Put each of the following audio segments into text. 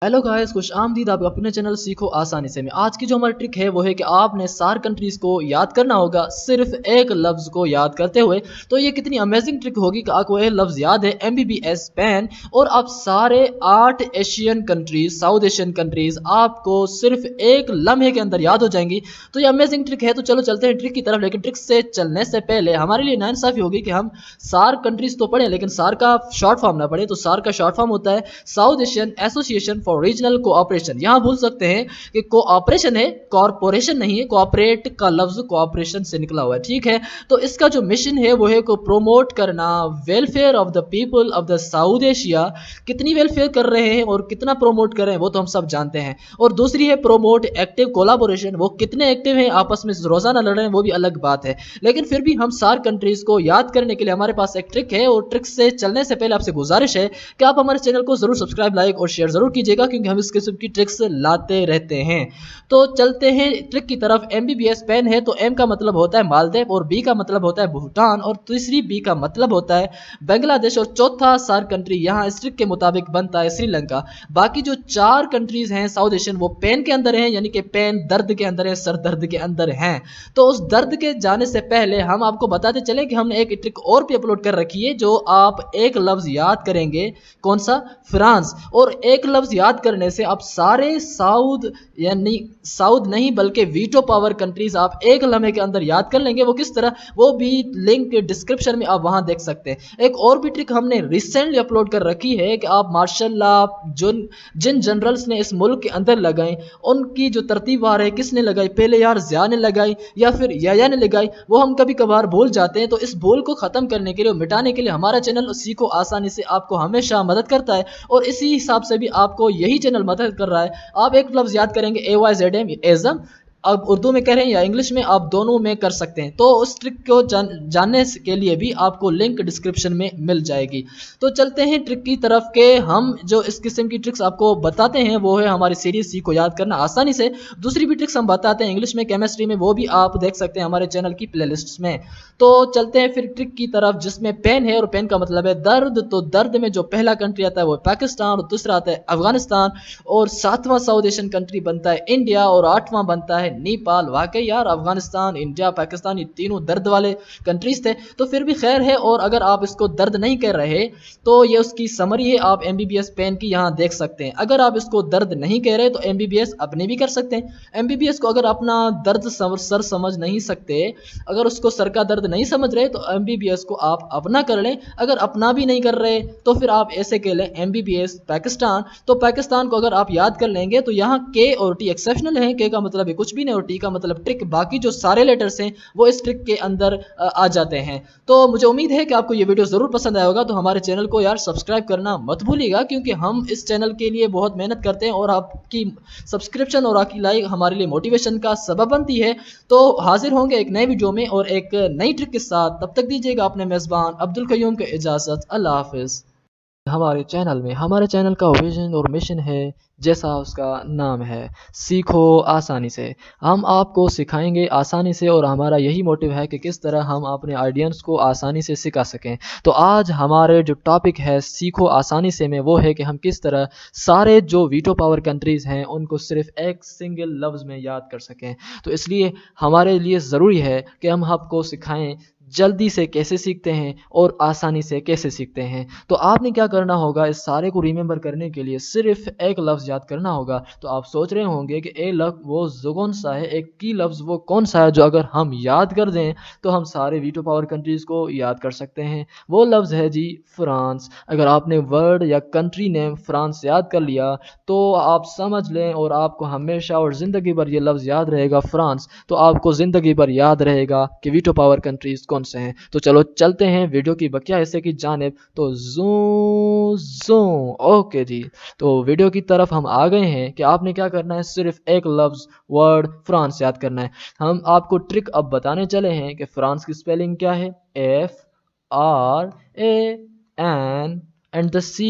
Hello guys, खुश आमदीद आप अपने चैनल सीखो आसानी से में। आज की जो हमारी ट्रिक है वो है कि आपने सार कंट्रीज को याद करना होगा सिर्फ एक लफ्ज़ को याद करते हुए। तो ये कितनी अमेजिंग ट्रिक होगी कि आपको ये लफ्ज़ याद है MBBS पेन, और आप सारे 8 Asian countries, south Asian countries आपको सिर्फ एक लम्हे के अंदर याद हो जाएंगी। तो ये अमेजिंग ट्रिक है। तो चलो चलते हैं ट्रिक की तरफ। लेकिन ट्रिक से चलने से पहले हमारे लिए नाइंसाफ़ी होगी कि हम सार कंट्रीज तो पढ़ें लेकिन सार का शॉर्ट फॉर्म ना पढ़े। तो सार का शॉर्ट फॉर्म होता है south Asian association for regional cooperation. यहां भूल सकते हैं कि कोऑपरेशन है, कॉरपोरेशन नहीं है। कोऑपरेट का लफ्ज कोऑपरेशन से निकला हुआ है, ठीक है। तो इसका जो मिशन है वो है को प्रोमोट करना welfare of the people of the south Asia. कितनी वेलफेयर कर रहे हैं और कितना प्रोमोट कर रहे हैं वो तो हम सब जानते हैं। और दूसरी है प्रोमोट एक्टिव कोलाबोरेशन। वो कितने एक्टिव हैं, आपस में रोजाना लड़ रहे हैं, वो भी अलग बात है। लेकिन फिर भी हम सार कंट्रीज को याद करने के लिए हमारे पास एक ट्रिक है। और ट्रिक से चलने से पहले आपसे गुजारिश है कि आप हमारे चैनल को जरूर सब्सक्राइब, लाइक और शेयर जरूर कीजिएगा, क्योंकि हम इस किस्म की ट्रिक्स लाते रहते हैं। तो चलते हैं ट्रिक की तरफ। MBBS पेन है तो M का मतलब होता है मालदीव, और B का मतलब होता है भूटान, और तीसरी B का मतलब होता है बांग्लादेश, और चौथा सार कंट्री यहाँ इस ट्रिक के मुताबिक बनता है श्रीलंका। बाकी जो 4 कंट्रीज हैं साउथ एशियन वो पेन के अंदर हैं, यानी कि पेन दर्द के अंदर है, सर दर्द के अंदर हैं। तो उस दर्द के जाने से पहले हम आपको बताते चले कि हमने एक ट्रिक और भी अपलोड कर रखी है, जो आप एक लफ्ज याद करेंगे। कौन सा? फ्रांस। और एक लफ्ज याद करने से आप सारे साउथ, यानी साउथ नहीं बल्कि वीटो पावर कंट्रीज आप एक लम्हे के अंदर याद कर लेंगे। वो किस तरह, वो भी लिंक डिस्क्रिप्शन में आप वहां देख सकते हैं। एक और भी ट्रिक हमने रिसेंटली अपलोड कर रखी है कि आप मार्शल लॉ जिन जनरल्स ने इस मुल्क के अंदर लगाई, उनकी जो तरतीबवार है, किसने लगाई, पहले यार जिया ने लगाई या फिर याया ने लगाई, वो हम कभी कभार भूल जाते हैं। तो इस भूल को खत्म करने के लिए, मिटाने के लिए हमारा चैनल सीखो आसानी से आपको हमेशा मदद करता है, और इसी हिसाब से भी आपको यही चैनल मदद कर रहा है। आप एक लफ्ज याद करेंगे AYZM, एज़म। अब उर्दू में कह रहे हैं या इंग्लिश में, आप दोनों में कर सकते हैं। तो उस ट्रिक को जानने के लिए भी आपको लिंक डिस्क्रिप्शन में मिल जाएगी। तो चलते हैं ट्रिक की तरफ के। हम जो इस किस्म की ट्रिक्स आपको बताते हैं वो है हमारी सीरीज सी को याद करना आसानी से। दूसरी भी ट्रिक्स हम बताते हैं इंग्लिश में, केमिस्ट्री में, वो भी आप देख सकते हैं हमारे चैनल की प्लेलिस्ट्स में। तो चलते हैं फिर ट्रिक की तरफ, जिसमें पेन है, और पेन का मतलब है दर्द। तो दर्द में जो पहला कंट्री आता है वो पाकिस्तान, और दूसरा आता है अफगानिस्तान, और 7वां साउथ एशियन कंट्री बनता है इंडिया, और 8वां बनता है नेपाल। वाकई यार अफगानिस्तान, इंडिया, पाकिस्तान, ये तीनों दर्द वाले कंट्रीज थे। तो फिर भी खैर है। और अगर आप इसको दर्द नहीं कर रहे तो ये उसकी समरी है, आप MBBS पेन की यहाँ देख सकते हैं। अगर आप इसको दर्द नहीं कह रहे तो MBBS अपने भी कर सकते हैं। MBBS को अगर अपना दर्द सर समझ नहीं सकते, अगर उसको सर का दर्द नहीं समझ रहे, तो MBBS को आप अपना कर लें। अगर अपना भी नहीं कर रहे तो फिर आप ऐसे कह लें MBBS पाकिस्तान। तो पाकिस्तान को अगर आप याद कर लेंगे तो यहाँ K और T एक्सेप्शनल है। K का मतलब है कुछ भी नहीं, और T का मतलब ट्रिक। बाकी जो सारे लेटर्स हैं वो इस ट्रिक के अंदर आ जाते हैं। तो मुझे उम्मीद है कि आपको ये वीडियो जरूर पसंद आया होगा। तो हमारे चैनल को यार सब्सक्राइब करना मत भूलिएगा, क्योंकि हम इस चैनल के लिए बहुत मेहनत करते हैं, और आपकी सब्सक्रिप्शन और आपकी लाइक हमारे लिए मोटिवेशन का सबब बनती है। तो हाजिर होंगे एक नए वीडियो में और एक नई ट्रिक के साथ। तब तक दीजिएगा अपने मेज़बान अब्दुल कयूम को इजाज़त। अल्लाह हाफिज़। हमारे चैनल में, हमारे चैनल का विजन और मिशन है, जैसा उसका नाम है, सीखो आसानी से। हम आपको सिखाएंगे आसानी से, और हमारा यही मोटिव है कि किस तरह हम अपने ऑडियंस को आसानी से सिखा सकें। तो आज हमारे जो टॉपिक है सीखो आसानी से में, वो है कि हम किस तरह सारे जो वीटो पावर कंट्रीज़ हैं उनको सिर्फ एक सिंगल लफ्ज़ में याद कर सकें। तो इसलिए हमारे लिए ज़रूरी है कि हम आपको सिखाएं जल्दी से कैसे सीखते हैं और आसानी से कैसे सीखते हैं। तो आपने क्या करना होगा, इस सारे को रिमेंबर करने के लिए सिर्फ एक लफ्ज़ याद करना होगा। तो आप सोच रहे होंगे कि ए लफ्ज़ वो कौन सा है, एक की लफ्ज़ वो कौन सा है जो अगर हम याद कर दें तो हम सारे वीटो पावर कंट्रीज़ को याद कर सकते हैं। वो लफ्ज़ है जी फ्रांस। अगर आपने वर्ड या कंट्री नेम फ्रांस याद कर लिया तो आप समझ लें, और आपको हमेशा और ज़िंदगी भर ये लफ्ज़ याद रहेगा फ्रांस। तो आपको ज़िंदगी भर याद रहेगा कि वीटो पावर कंट्रीज़ कौन से हैं। तो चलो चलते हैं वीडियो की बकिया हिस्से की जानिब। तो ओके जी। तो वीडियो की तरफ हम आ गए हैं कि आपने क्या करना है, सिर्फ एक लफ्ज़ वर्ड फ्रांस याद करना है। हम आपको ट्रिक अब बताने चले हैं कि फ्रांस की स्पेलिंग क्या है, FRAN and the C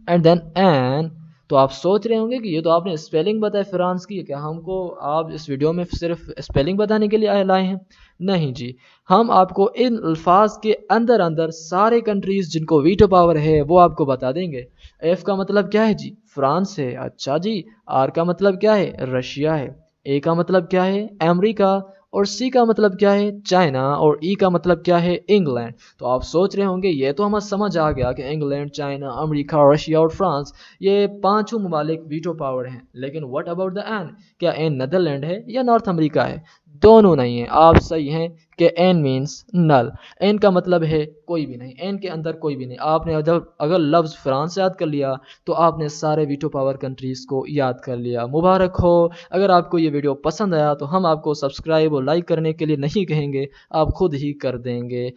and then N। तो आप सोच रहे होंगे कि ये तो आपने स्पेलिंग बताया फ्रांस की, क्या हमको आप इस वीडियो में सिर्फ स्पेलिंग बताने के लिए लाए हैं? नहीं जी, हम आपको इन अल्फाज के अंदर अंदर सारे कंट्रीज जिनको वीटो पावर है वो आपको बता देंगे। एफ का मतलब क्या है जी? फ्रांस है। अच्छा जी। आर का मतलब क्या है? रशिया है। ए का मतलब क्या है? अमेरिका। और सी का मतलब क्या है? चाइना। और ई का मतलब क्या है? इंग्लैंड। तो आप सोच रहे होंगे ये तो हमें समझ आ गया कि इंग्लैंड, चाइना, अमेरिका, रशिया और फ्रांस ये पांचों ममालिक वीटो पावर हैं, लेकिन व्हाट अबाउट द एन? क्या एन नीदरलैंड है या नॉर्थ अमेरिका है? दोनों नहीं है। आप सही हैं कि एन मीन्स नल। एन का मतलब है कोई भी नहीं, एन के अंदर कोई भी नहीं। आपने अगर लफ्ज फ्रांस याद कर लिया तो आपने सारे वीटो पावर कंट्रीज को याद कर लिया। मुबारक हो। अगर आपको ये वीडियो पसंद आया तो हम आपको सब्सक्राइब और लाइक करने के लिए नहीं कहेंगे, आप खुद ही कर देंगे।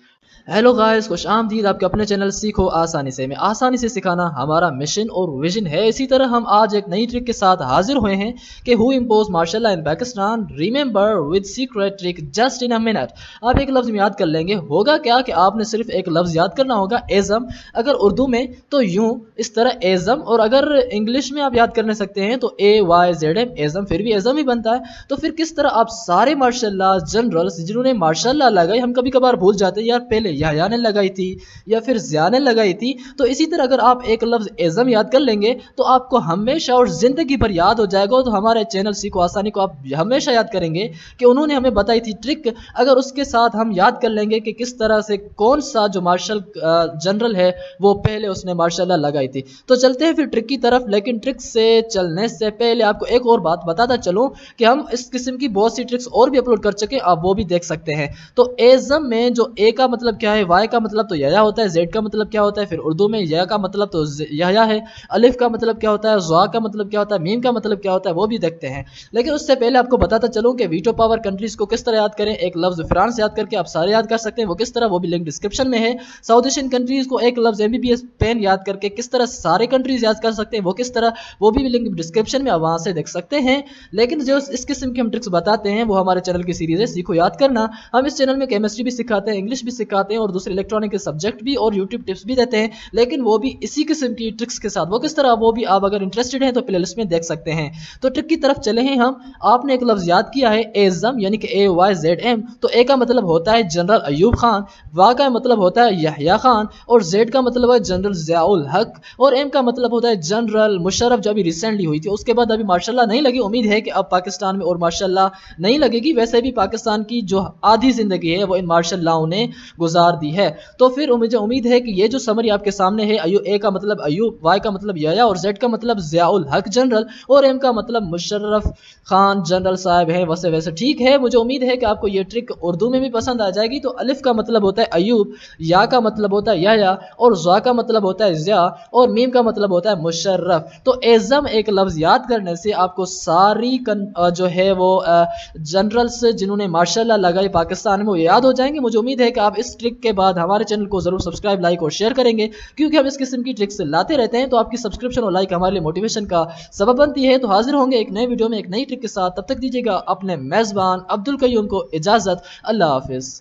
हेलो गाइस, खुश आमदीद आपके अपने चैनल सीखो आसानी से में। आसानी से सिखाना हमारा मिशन और विजन है। इसी तरह हम आज एक नई ट्रिक के साथ हाजिर हुए हैं कि who impose martial law in Pakistan, remember with secret trick just in a minute. आप एक लफ्ज में याद कर लेंगे। होगा क्या कि आपने सिर्फ एक लफ्ज याद करना होगा, एज़म। अगर उर्दू में तो यूं इस तरह एज़म, और अगर इंग्लिश में आप याद करने सकते हैं तो AYZM, एज़म। फिर भी एज़म ही बनता है। तो फिर किस तरह आप सारे मार्शल लॉ जनरल्स जिन्होंने मार्शल लॉ लगाई, हम कभी कभार भूल जाते हैं यार पहले याह्या ने लगाई थी या फिर ज़िया ने लगाई थी। तो इसी तरह अगर आप एक लफ्ज एज़म याद कर लेंगे तो आपको हमेशा और जिंदगी भर याद हो जाएगा। तो हमारे चैनल सीखो आसानी को आप हमेशा याद करेंगे कि उन्होंने हमें बताई थी ट्रिक। अगर उसके साथ हम याद कर लेंगे कि किस तरह से कौन सा जो मार्शल जनरल है वो पहले उसने मार्शल लॉ लगाई थी। तो चलते हैं फिर ट्रिक की तरफ। लेकिन ट्रिक से चलने से पहले आपको एक और बात बताता चलूं कि हम इस किस्म की बहुत सी ट्रिक्स और भी अपलोड कर चुके हैं, आप वो भी देख सकते हैं। तो एज़म में जो ए का मतलब क्या है, वाई का मतलब तो याह्या होता है, जेड का मतलब क्या होता है, फिर उर्दू में या का मतलब तो याह्या है, अलिफ का मतलब क्या होता है, ज़ा का मतलब क्या होता है, मीम का मतलब क्या होता है, वो भी देखते हैं। लेकिन उससे पहले आपको बताता चलूं कि वीटो पावर कंट्रीज को किस तरह याद करें। एक लफ्ज फ्रांस याद करके आप सारे याद कर सकते हैं, वो किस तरह, वो भी लिंक डिस्क्रिप्शन में है। साउथ एशियन कंट्रीज को एक लफ्ज MBBS पेन याद करके किस तरह सारे कंट्रीज याद कर सकते हैं, वो किस तरह, वो भी लिंक डिस्क्रिप्शन में, आप वहां से देख सकते हैं। लेकिन जो इस किस्म की हम ट्रिक्स बताते हैं वो हमारे चैनल की सीरीज है सीखो याद करना। हम इस चैनल में केमिस्ट्री भी सिखाते हैं, इंग्लिश भी सिखाते हैं और दूसरे इलेक्ट्रॉनिक के सब्जेक्ट भी और यूट्यूब टिप्स भी देते हैं, लेकिन वो भी इसी किस्म की ट्रिक्स के साथ। वो किस तरह, वो भी आप अगर इंटरेस्टेड हैं तो प्लेलिस्ट में देख सकते हैं। तो ट्रिक की तरफ चले हैं हम। आपने एक लफ्ज याद किया है एज़म, यानी कि AYZM। तो ए का मतलब होता है जनरल अयूब खान, वा का मतलब होता है याह्या खान, और जेड का मतलब है जनरल ज़ियाउल हक, और एम का मतलब होता है जनरल मुशर्रफ, जो अभी रिसेंटली हुई थी। उसके बाद अभी मार्शल लॉ नहीं लगी। उम्मीद है कि अब पाकिस्तान में और मार्शल लॉ नहीं लगेगी। वैसे भी पाकिस्तान की जो आधी जिंदगी है वो इन मार्शल लॉ ने गुजार दी है। तो फिर मुझे उम्मीद है कि ये जो समरी आपके सामने है, ए का मतलब अयूब, वाई का मतलब याह्या, और जेड का मतलब ज़ियाउल हक जनरल, और एम का मतलब मुशर्रफ खान जनरल साहब है, वैसे वैसे ठीक है। मुझे उम्मीद है कि आपको ये ट्रिक उर्दू में भी पसंद आ जाएगी। तो अलिफ का मतलब होता है अयूब, या का मतलब होता है याह्या, और ज़ा का मतलब होता है ज़िया, और मीम का मतलब होता है मुशर्रफ। तो एज़म एक लफ्ज याद करने से आपको सारी जो है वो जनरल्स जिन्होंने मार्शल लॉ लगाई पाकिस्तान में वो याद हो जाएंगे। मुझे उम्मीद है कि आप इस ट्रिक के बाद हमारे चैनल को जरूर सब्सक्राइब, लाइक और शेयर करेंगे, क्योंकि हम इस किस्म की ट्रिक्स लाते रहते हैं। तो आपकी सब्सक्रिप्शन और लाइक हमारे लिए मोटिवेशन का सबब बनती है। तो हाजिर होंगे एक नए वीडियो में एक नई ट्रिक के साथ। तब तक दीजिएगा अपने मेजबान अब्दुल कयूम को इजाजत। अल्लाह हाफिज।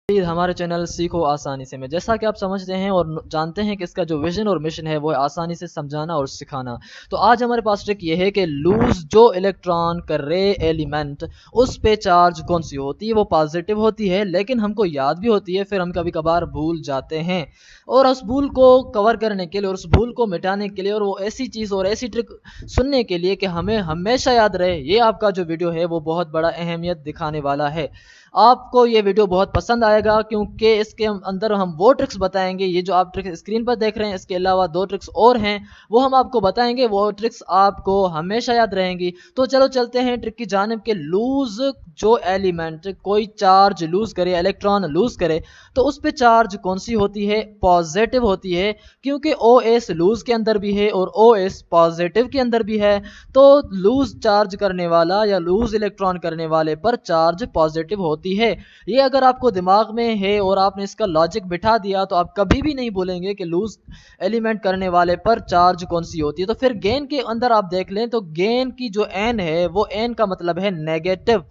हमारे चैनल सीखो आसानी से में, जैसा कि आप समझते हैं और जानते हैं कि इसका जो विजन और मिशन है वो है आसानी से समझाना और सिखाना। तो आज हमारे पास ट्रिक ये है कि लूज जो इलेक्ट्रॉन का रे एलिमेंट, उस पे चार्ज कौन सी होती है, वो पॉजिटिव होती है, लेकिन हमको याद भी होती है, फिर हम कभी कभार भूल जाते हैं। और उस भूल को कवर करने के लिए और उस भूल को मिटाने के लिए और वो ऐसी चीज़ और ऐसी ट्रिक सुनने के लिए कि हमें हमेशा याद रहे, ये आपका जो वीडियो है वो बहुत बड़ा अहमियत दिखाने वाला है। आपको ये वीडियो बहुत पसंद आएगा, क्योंकि इसके अंदर हम वो ट्रिक्स बताएंगे, ये जो आप ट्रिक्स स्क्रीन पर देख रहे हैं, इसके अलावा 2 ट्रिक्स और हैं, वो हम आपको बताएंगे। वो ट्रिक्स आपको हमेशा याद रहेंगी। तो चलो चलते हैं ट्रिक की जानिब के। लूज जो एलिमेंट कोई चार्ज लूज करे, इलेक्ट्रॉन लूज करे, तो उस पर चार्ज कौन सी होती है, पॉजिटिव होती है, क्योंकि OS लूज के अंदर भी है और OS पॉजिटिव के अंदर भी है। तो लूज चार्ज करने वाला या लूज इलेक्ट्रॉन करने वाले पर चार्ज पॉजिटिव होती है। ये अगर आपको दिमाग में है और आपने इसका लॉजिक बिठा दिया तो आप कभी भी नहीं भूलेंगे कि लूज एलिमेंट करने वाले पर चार्ज कौन सी होती है। तो फिर गेन के अंदर आप देख लें तो गेन की जो एन है वो एन का मतलब है नेगेटिव।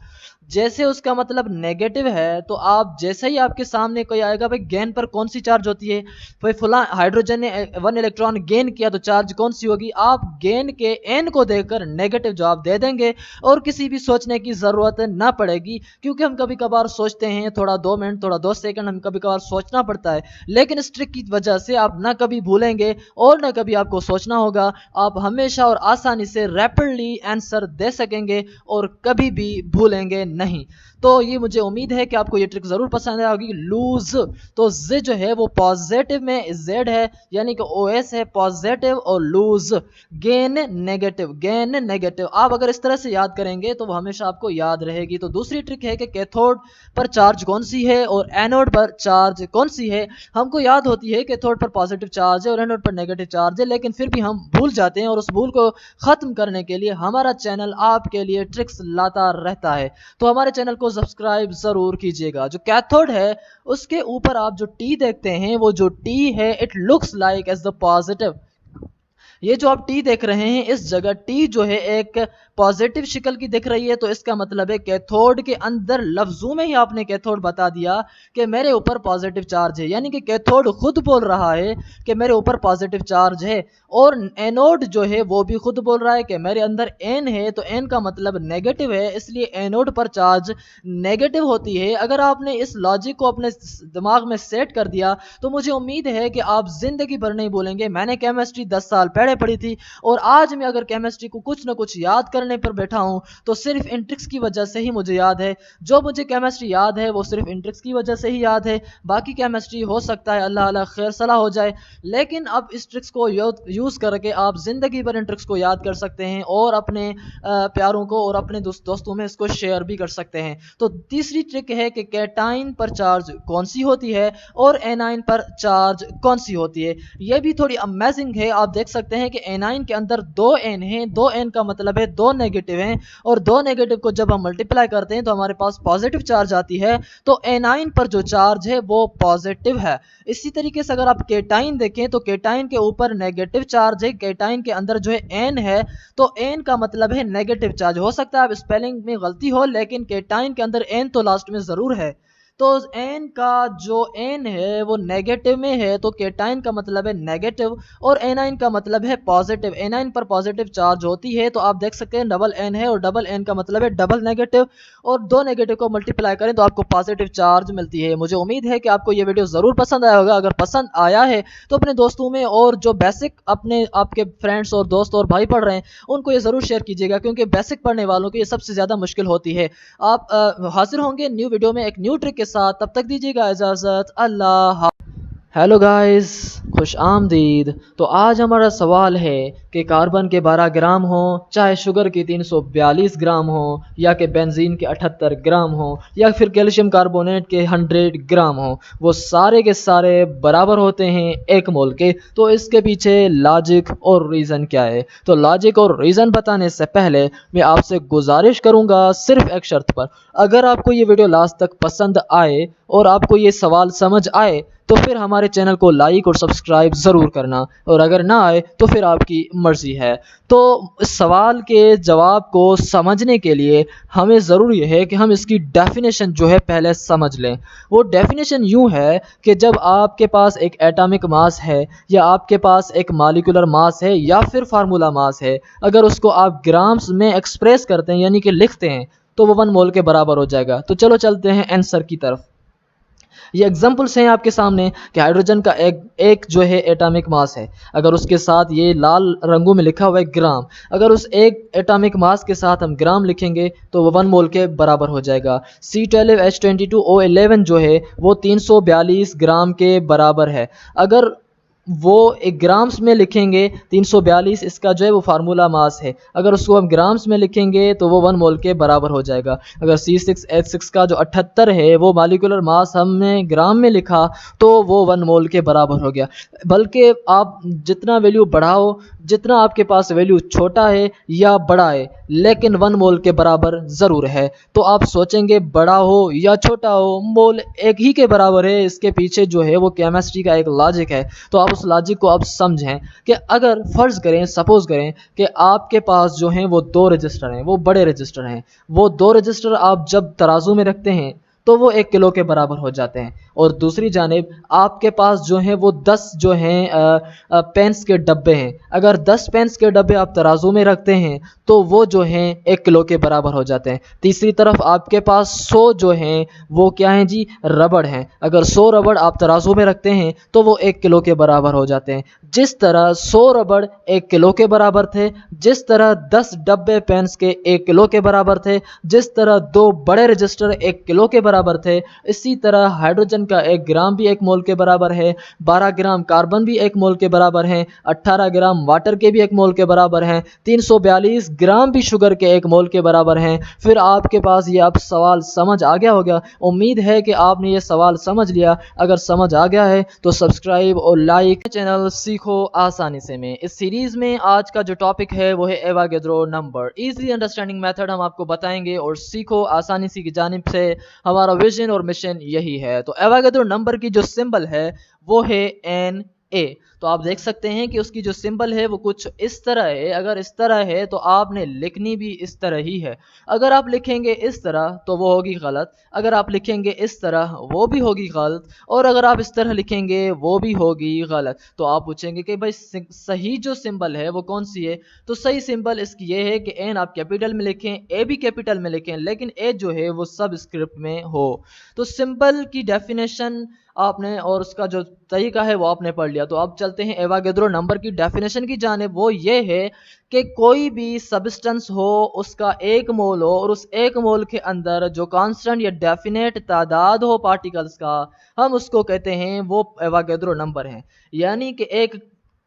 जैसे उसका मतलब नेगेटिव है, तो आप जैसे ही आपके सामने कोई आएगा भाई गेन पर कौन सी चार्ज होती है, भाई फुला हाइड्रोजन ने 1 इलेक्ट्रॉन गेन किया तो चार्ज कौन सी होगी, आप गेन के एन को देकर नेगेटिव जवाब दे देंगे और किसी भी सोचने की जरूरत ना पड़ेगी। क्योंकि हम कभी कभार सोचते हैं, थोड़ा 2 मिनट थोड़ा 2 सेकंड हम कभी कभार सोचना पड़ता है, लेकिन इस ट्रिक की वजह से आप ना कभी भूलेंगे और ना कभी आपको सोचना होगा। आप हमेशा और आसानी से रैपिडली आंसर दे सकेंगे और कभी भी भूलेंगे नहीं। तो ये मुझे उम्मीद है कि आपको ये ट्रिक जरूर पसंद आएगी। लूज, तो z जो है वो पॉजिटिव में z है, यानी कि OS है पॉजिटिव, और lose gain negative, gain negative. आप अगर इस तरह से याद करेंगे तो वो हमेशा आपको याद रहेगी। तो दूसरी ट्रिक है कि कैथोड पर चार्ज कौन सी है और एनोड पर चार्ज कौन सी है। हमको याद होती है कैथोड पर पॉजिटिव चार्ज है और एनोड पर नेगेटिव चार्ज है, लेकिन फिर भी हम भूल जाते हैं, और उस भूल को खत्म करने के लिए हमारा चैनल आपके लिए ट्रिक्स लाता रहता है। तो हमारे चैनल को सब्सक्राइब जरूर कीजिएगा। जो कैथोड है उसके ऊपर आप जो टी देखते हैं, वो जो टी है it looks like as the positive. ये जो आप टी देख रहे हैं इस जगह टी जो है एक पॉजिटिव शक्ल की दिख रही है, तो इसका मतलब है कैथोड के अंदर लफ्जों में ही आपने कैथोड बता दिया कि मेरे ऊपर पॉजिटिव चार्ज है, यानी कि कैथोड खुद बोल रहा है कि मेरे ऊपर पॉजिटिव चार्ज है, और एनोड जो है वो भी खुद बोल रहा है कि मेरे अंदर एन है, तो एन का मतलब नेगेटिव है, इसलिए एनोड पर चार्ज नेगेटिव होती है। अगर आपने इस लॉजिक को अपने दिमाग में सेट कर दिया तो मुझे उम्मीद है कि आप जिंदगी भर नहीं भूलेंगे। मैंने केमिस्ट्री 10 साल पहले पढ़ी थी, और आज मैं अगर केमिस्ट्री को कुछ ना कुछ याद करने पर बैठा हूं तो सिर्फ इन ट्रिक्स की वजह से ही मुझे याद है। जो मुझे केमिस्ट्री याद है वो सिर्फ इन ट्रिक्स की वजह से ही याद है। बाकी केमिस्ट्री हो सकता है अल्लाह अल्लाह खैर सलाह हो जाए, लेकिन अब इस ट्रिक्स को यूज करके आप जिंदगी भर इन ट्रिक्स को याद कर सकते हैं और अपने प्यारों को और अपने दोस्तों में इसको शेयर भी कर सकते हैं। तो तीसरी ट्रिक है कि कैटाइन पर चार्ज कौन सी होती है और एनाइन पर चार्ज कौन सी होती है। यह भी थोड़ी अमेजिंग है। आप देख सकते हैं कि एनाइन के अंदर 2 एन हैं, 2 एन का मतलब है 2 नेगेटिव हैं, और 2 नेगेटिव को जब हम मल्टीप्लाई करते हैं तो हमारे पास पॉजिटिव चार्ज आती है, तो एनाइन पर जो चार्ज है वो पॉजिटिव है। इसी तरीके से अगर आप केटाइन देखें तो केटाइन के ऊपर नेगेटिव चार्ज है, केटाइन के अंदर जो है एन है, तो एन का मतलब है नेगेटिव चार्ज। हो सकता है आप स्पेलिंग में गलती हो, लेकिन केटाइन के अंदर एन तो लास्ट में जरूर है। तो एन का जो एन है वो नेगेटिव में है, तो केटाइन का मतलब है नेगेटिव और एनाइन का मतलब है पॉजिटिव। एनाइन पर पॉजिटिव चार्ज होती है, तो आप देख सकते हैं डबल एन है और डबल एन का मतलब है डबल नेगेटिव, और 2 नेगेटिव को मल्टीप्लाई करें तो आपको पॉजिटिव चार्ज मिलती है। मुझे उम्मीद है कि आपको ये वीडियो जरूर पसंद आया होगा। अगर पसंद आया है तो अपने दोस्तों में, और जो बेसिक अपने आपके फ्रेंड्स और दोस्त और भाई पढ़ रहे हैं उनको ये जरूर शेयर कीजिएगा, क्योंकि बेसिक पढ़ने वालों को ये सबसे ज्यादा मुश्किल होती है। आप हाजिर होंगे न्यू वीडियो में एक न्यू ट्रिक के साथ, तब तक दीजिएगा इजाजत, अल्लाह। हेलो गाइस, खुश आमदीद। तो आज हमारा सवाल है कि कार्बन के 12 ग्राम हो, चाहे शुगर की 342 ग्राम हो, या कि बेंजीन के 78 ग्राम हो, या फिर कैल्शियम कार्बोनेट के 100 ग्राम हो, वो सारे के सारे बराबर होते हैं 1 मोल के। तो इसके पीछे लॉजिक और रीज़न क्या है? तो लॉजिक और रीज़न बताने से पहले मैं आपसे गुजारिश करूंगा सिर्फ एक शर्त पर, अगर आपको ये वीडियो लास्ट तक पसंद आए और आपको ये सवाल समझ आए तो फिर हमारे चैनल को लाइक और सब्सक्राइब ज़रूर करना, और अगर ना आए तो फिर आपकी मर्ज़ी है। तो इस सवाल के जवाब को समझने के लिए हमें ज़रूरी है कि हम इसकी डेफिनेशन जो है पहले समझ लें। वो डेफिनेशन यूँ है कि जब आपके पास एक एटॉमिक मास है, या आपके पास एक मॉलिक्यूलर मास है, या फिर फार्मूला मास है, अगर उसको आप ग्राम्स में एक्सप्रेस करते हैं यानी कि लिखते हैं, तो वो 1 मोल के बराबर हो जाएगा। तो चलो चलते हैं आंसर की तरफ। ये एग्जांपल्स हैं आपके सामने कि हाइड्रोजन का एक जो है एटॉमिक मास है, अगर उसके साथ ये लाल रंगों में लिखा हुआ है ग्राम, अगर उस एक एटॉमिक मास के साथ हम ग्राम लिखेंगे तो वो 1 मोल के बराबर हो जाएगा। C12H22O11 जो है वो 342 ग्राम के बराबर है। अगर वो एक ग्राम्स में लिखेंगे 342, इसका जो है वो फार्मूला मास है, अगर उसको हम ग्राम्स में लिखेंगे तो वो 1 मोल के बराबर हो जाएगा। अगर C6H6 का जो 78 है वो मॉलिक्यूलर मास हमने ग्राम में लिखा तो वो 1 मोल के बराबर हो गया। बल्कि आप जितना वैल्यू बढ़ाओ, जितना आपके पास वैल्यू छोटा है या बड़ा है, लेकिन 1 मोल के बराबर ज़रूर है। तो आप सोचेंगे बड़ा हो या छोटा हो, मोल एक ही के बराबर है। इसके पीछे जो है वो केमिस्ट्री का एक लॉजिक है, तो आप उस लॉजिक को आप समझें कि अगर फ़र्ज़ करें, सपोज़ करें कि आपके पास जो हैं वो 2 रजिस्टर हैं, वो बड़े रजिस्टर हैं। वो 2 रजिस्टर आप जब तराजू में रखते हैं तो वो 1 किलो के बराबर हो जाते हैं, और दूसरी जानिब आपके पास जो हैं वो 10 जो हैं पेंस के डब्बे हैं। अगर 10 पेंस के डब्बे आप तराजू में रखते हैं तो वो जो हैं 1 किलो के बराबर हो जाते हैं। तीसरी तरफ आपके पास 100 जो हैं वो क्या हैं जी, रबड़ हैं। अगर 100 रबड़ आप तराजू में रखते हैं तो वो 1 किलो के बराबर हो जाते हैं। जिस तरह 100 रबड़ 1 किलो के बराबर थे, जिस तरह 10 डब्बे पेंस के 1 किलो के बराबर थे, जिस तरह 2 बड़े रजिस्टर 1 किलो के बराबर थे, इसी तरह हाइड्रोजन का 1 ग्राम भी 1 मोल के बराबर है, 12 ग्राम कार्बन भी 1 मोल के बराबर है, 18 ग्राम वाटर के भी 1 मोल के बराबर हैं, 342 ग्राम भी शुगर के 1 मोल के बराबर हैं। फिर आपके पास ये अब सवाल समझ आ गया होगा। उम्मीद है कि आपने ये सवाल समझ लिया। अगर समझ आ गया है तो सब्सक्राइब और लाइक चैनल सीखो आसानी से में। इस सीरीज में आज का जो टॉपिक है वो है Avogadro number. Easily understanding method हम आपको बताएंगे और सीखो आसानी सी की जानिब से हमारा विजन और मिशन यही है। तो एवागेड्रो नंबर की जो सिंबल है वो है Na। तो आप देख सकते हैं कि उसकी जो सिंबल है वो कुछ इस तरह है। अगर इस तरह है तो आपने लिखनी भी इस तरह ही है। अगर आप लिखेंगे इस तरह तो वो होगी गलत, अगर आप लिखेंगे इस तरह वो भी होगी गलत, और अगर आप इस तरह लिखेंगे वो भी होगी गलत। तो आप पूछेंगे कि भाई सही जो सिंबल है वो कौन सी है? तो सही सिंबल इसकी ये है कि एन आप कैपिटल में लिखें, ए भी कैपिटल में लिखें, लेकिन ए जो है वो सब स्क्रिप्ट में हो। तो सिंबल की डेफिनेशन आपने और उसका जो तरीका है वो आपने पढ़ लिया। तो अब चलते हैं एवागेड्रो नंबर की डेफिनेशन की जानिब। वो ये है कि कोई भी सब्सटेंस हो, उसका 1 मोल हो और उस 1 मोल के अंदर जो कांस्टेंट या डेफिनेट तादाद हो पार्टिकल्स का, हम उसको कहते हैं वो एवागेड्रो नंबर है। यानी कि एक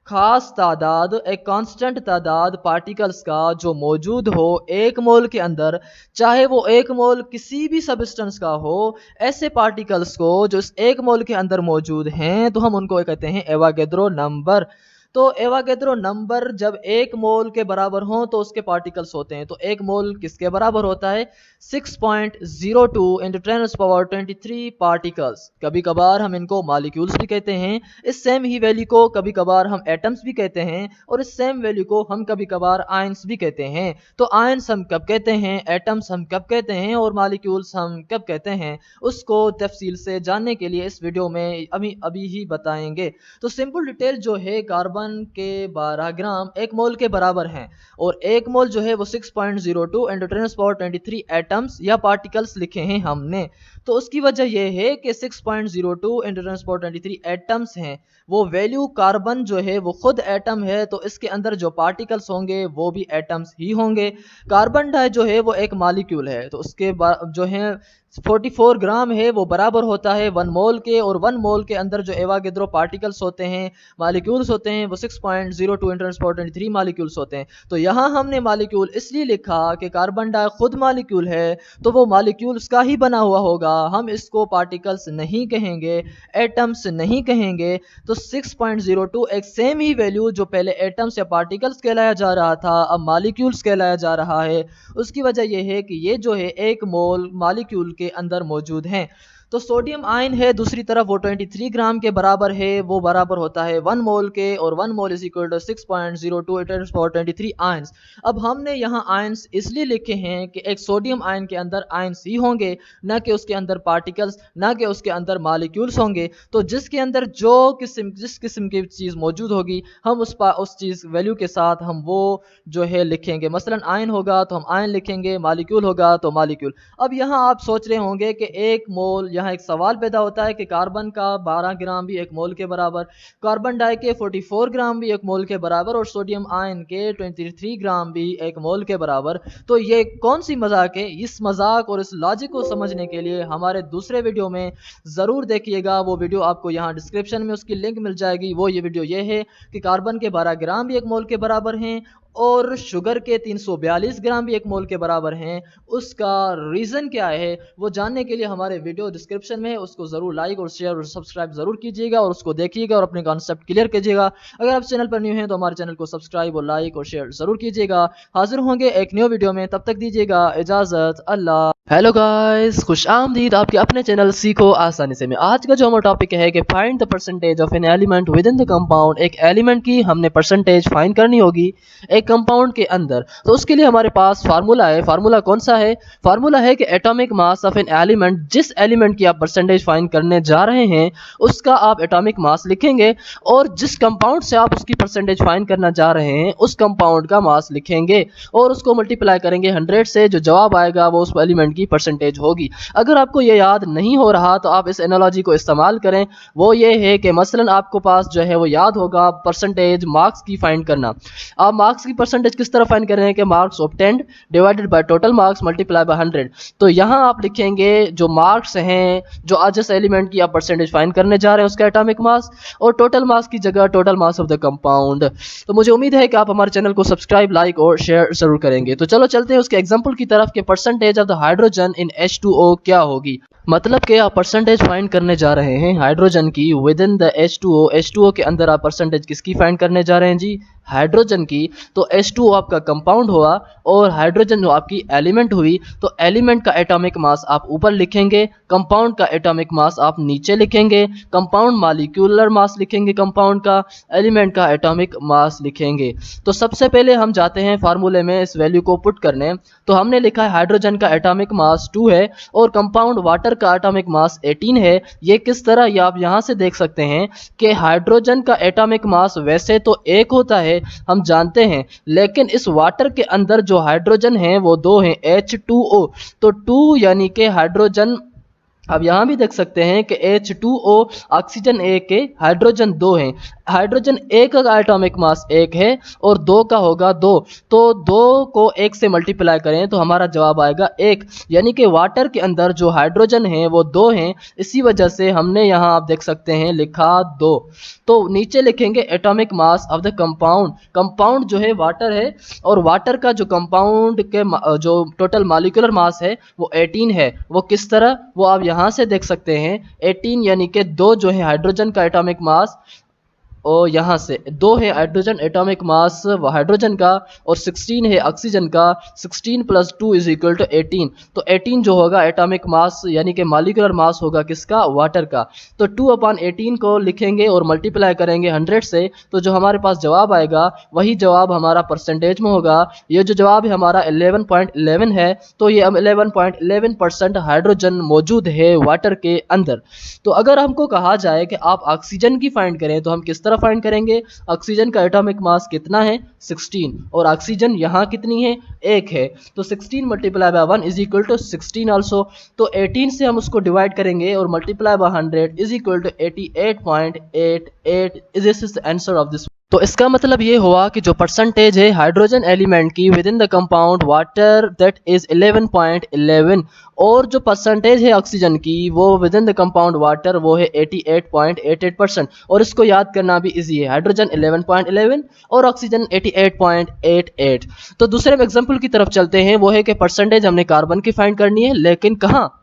खास तादाद, एक कांस्टेंट तादाद पार्टिकल्स का जो मौजूद हो 1 मोल के अंदर, चाहे वो 1 मोल किसी भी सब्सटेंस का हो, ऐसे पार्टिकल्स को जो इस 1 मोल के अंदर मौजूद हैं तो हम उनको कहते हैं एवागेड्रो नंबर। तो एवागेड्रो नंबर जब 1 मोल के बराबर हो तो उसके पार्टिकल्स होते हैं। तो 1 मोल किसके बराबर होता है? 6.02 इंटू 10⁻23 पार्टिकल्स। कभी कभार हम इनको मॉलिक्यूल्स भी कहते हैं। इस सेम ही वैल्यू को कभी कभार हम एटम्स भी कहते हैं, और इस सेम वैल्यू को हम कभी कभार आयंस भी कहते हैं। तो आयंस हम कब कहते हैं, एटम्स हम कब कहते हैं, और मॉलिक्यूल्स हम कब कहते हैं, उसको तफसील से जानने के लिए इस वीडियो में अभी ही बताएंगे। तो सिंपल डिटेल जो है, कार्बन के 12 ग्राम 1 मोल के बराबर हैं, और 1 मोल जो है वो 6.02 इंटू 10⁻23 एटम्स या पार्टिकल्स लिखे हैं हमने। तो उसकी वजह यह है कि 6.02 इंटू 10⁻23 एटम्स हैं। वो वैल्यू कार्बन जो है वो खुद एटम है, तो इसके अंदर जो पार्टिकल्स होंगे वो भी एटम्स ही होंगे। कार्बन डाई जो है वो एक मॉलिक्यूल है, तो उसके जो है 44 ग्राम है वो बराबर होता है 1 मोल के, और 1 मोल के अंदर जो एवागेड्रो पार्टिकल्स होते हैं, मॉलिक्यूल्स होते हैं, वो 6.02 इंटू 10⁻23 मॉलिक्यूल्स होते हैं। तो यहाँ हमने मॉलिक्यूल इसलिए लिखा कि कार्बन डाई खुद मॉलिक्यूल है, तो वो मॉलिक्यूल्स का ही बना हुआ होगा। हम इसको पार्टिकल्स नहीं कहेंगे, एटम्स नहीं कहेंगे। तो 6.02 एक सेम ही वैल्यू जो पहले एटम्स या पार्टिकल्स कहलाया जा रहा था, अब मॉलिक्यूल्स कहलाया जा रहा है। उसकी वजह यह है कि ये जो है 1 मोल मॉलिक्यूल के अंदर मौजूद हैं। तो सोडियम आयन है दूसरी तरफ, वो 23 ग्राम के बराबर है, वो बराबर होता है 1 मोल के, और 1 mole is equal to 6.02 × 10⁻23 ions. अब हमने यहाँ आयंस इसलिए लिखे हैं कि एक सोडियम आयन के अंदर आयंस ही होंगे, ना कि उसके अंदर पार्टिकल्स, ना कि उसके अंदर मॉलिक्यूल्स होंगे। तो जिसके अंदर जिस किस्म की चीज़ मौजूद होगी, हम उस चीज़ वैल्यू के साथ हम वो जो है लिखेंगे। मसलन आयन होगा तो हम आयन लिखेंगे, मॉलिक्यूल होगा तो मॉलिक्यूल। अब यहाँ आप सोच रहे होंगे कि 1 मोल, यहाँ एक सवाल पैदा होता है कि कार्बन का 12 ग्राम भी 1 मोल के बराबर, कार्बन डाई के 44 ग्राम भी 1 मोल के बराबर, और सोडियम आयन के 23 ग्राम भी 1 मोल के बराबर। तो ये कौन सी मजाक है? इस मजाक और इस लॉजिक को समझने के लिए हमारे दूसरे वीडियो में ज़रूर देखिएगा। वो वीडियो आपको यहाँ डिस्क्रिप्शन में उसकी लिंक मिल जाएगी। वो ये वीडियो ये है कि कार्बन के 12 ग्राम भी 1 मोल के बराबर हैं, और शुगर के 342 ग्राम भी 1 मोल के बराबर हैं। उसका रीज़न क्या है वो जानने के लिए हमारे वीडियो डिस्क्रिप्शन में है, उसको ज़रूर लाइक और शेयर और सब्सक्राइब ज़रूर कीजिएगा, और उसको देखिएगा और अपने कॉन्सेप्ट क्लियर कीजिएगा। अगर आप चैनल पर न्यू हैं तो हमारे चैनल को सब्सक्राइब और लाइक और शेयर ज़रूर कीजिएगा। हाजिर होंगे एक न्यू वीडियो में, तब तक दीजिएगा इजाज़त। अल्लाह। हेलो गाइस, खुश आमदीद आपके अपने चैनल सीखो आसानी से में। आज का जो हमारा टॉपिक है कि find the percentage of an element with in the compound. एक एलिमेंट की हमने परसेंटेज फाइंड करनी होगी एक कंपाउंड के अंदर। तो उसके लिए हमारे पास फार्मूला है। फार्मूला कौन सा है? फार्मूला है कि atomic mass of an element, जिस एलिमेंट की आप परसेंटेज फाइंड करने जा रहे हैं उसका आप एटॉमिक मास लिखेंगे, और जिस कंपाउंड से आप उसकी परसेंटेज फाइंड करना जा रहे हैं उस कंपाउंड का मास लिखेंगे और उसको मल्टीप्लाई करेंगे 100 से। जो जवाब आएगा वो उस एलिमेंट की परसेंटेज होगी। अगर आपको ये याद नहीं हो रहा तो आप इस एनालॉजी को इस्तेमाल करें। वो ये है कि मसलन आपको पास जो है वो याद होगा परसेंटेज मार्क्स की फाइंड करना। आप मार्क्स की परसेंटेज किस तरह फाइंड कर रहे हैं कि marks obtained divided by total marks multiply by 100। तो यहाँ आप लिखेंगे जो मार्क्स हैं, जो आज जिस एलिमेंट की आप परसेंटेज फाइंड करने जा रहे हैं उसका एटॉमिक मास, और टोटल मास की जगह total mass of the compound. तो मुझे उम्मीद है कि आप हमारे चैनल को सब्सक्राइब, लाइक और शेयर जरूर करेंगे। तो चलो चलते हैं उसके एग्जांपल की तरफ कि percentage of the hydrogen in H2O क्या होगी। मतलब कि आप परसेंटेज फाइंड करने जा रहे हैं हाइड्रोजन की with in the H2O। H2O के अंदर आप परसेंटेज किसकी फाइंड करने जा रहे हैं जी? हाइड्रोजन की। तो H2O आपका कंपाउंड हुआ और हाइड्रोजन जो आपकी एलिमेंट हुई। तो एलिमेंट का एटॉमिक मास आप ऊपर लिखेंगे, कंपाउंड का एटॉमिक मास आप नीचे लिखेंगे। कंपाउंड मॉलिक्यूलर मास लिखेंगे कंपाउंड का, एलिमेंट का एटॉमिक मास लिखेंगे। तो सबसे पहले हम जाते हैं फार्मूले में इस वैल्यू को पुट करने। तो हमने लिखा है हाइड्रोजन का एटॉमिक मास 2 है और कंपाउंड वाटर का एटॉमिक मास 18 है। ये किस तरह, ये आप यहाँ से देख सकते हैं कि हाइड्रोजन का एटॉमिक मास वैसे तो 1 होता है, हम जानते हैं, लेकिन इस वाटर के अंदर जो हाइड्रोजन है वो 2 हैं, H2O। तो 2 यानी कि हाइड्रोजन, अब यहाँ भी देख सकते हैं कि H2O ऑक्सीजन 1 है, हाइड्रोजन 2 है। हाइड्रोजन 1 का एटॉमिक मास 1 है और 2 का होगा 2। तो 2 को 1 से मल्टीप्लाई करें तो हमारा जवाब आएगा 1। यानी कि वाटर के अंदर जो हाइड्रोजन है वो 2 हैं, इसी वजह से हमने यहाँ आप देख सकते हैं लिखा 2। तो नीचे लिखेंगे atomic mass of the compound. Compound जो है वाटर है और वाटर का जो कंपाउंड के जो टोटल मॉलिक्यूलर मास है वो 18 है। वो किस तरह, वो आप यहाँ से देख सकते हैं 18 यानी कि 2 जो है हाइड्रोजन का एटॉमिक मास, और यहाँ से 2 है हाइड्रोजन एटॉमिक मास हाइड्रोजन का और 16 है ऑक्सीजन का। 16 + 2 = 18। तो 18 जो होगा एटॉमिक मास यानी कि मॉलिक्यूलर मास होगा किसका? वाटर का। तो 2/18 को लिखेंगे और मल्टीप्लाई करेंगे 100 से। तो जो हमारे पास जवाब आएगा वही जवाब हमारा परसेंटेज में होगा। ये जो जवाब है हमारा 11.11 है। तो ये 11.11% हाइड्रोजन मौजूद है वाटर के अंदर। तो अगर हमको कहा जाए कि आप ऑक्सीजन की फाइंड करें तो हम किस तरह फाइंड करेंगे? ऑक्सीजन का एटॉमिक मास कितना है? 16, और ऑक्सीजन यहाँ कितनी है? 1 है। तो 16 × 1 = 16 आल्सो। तो 18 से हम उसको डिवाइड करेंगे और multiply by 100 = 88.88। This is the answer of this. तो इसका मतलब ये हुआ कि जो परसेंटेज है हाइड्रोजन एलिमेंट की with in the compound water, that is 11.11, और जो परसेंटेज है ऑक्सीजन की वो with in the compound water वो है 88.88%। और इसको याद करना भी इजी है, हाइड्रोजन 11.11 और ऑक्सीजन 88.88। तो दूसरे एग्जांपल की तरफ चलते हैं। वो है कि परसेंटेज हमने कार्बन की फाइंड करनी है, लेकिन कहाँ?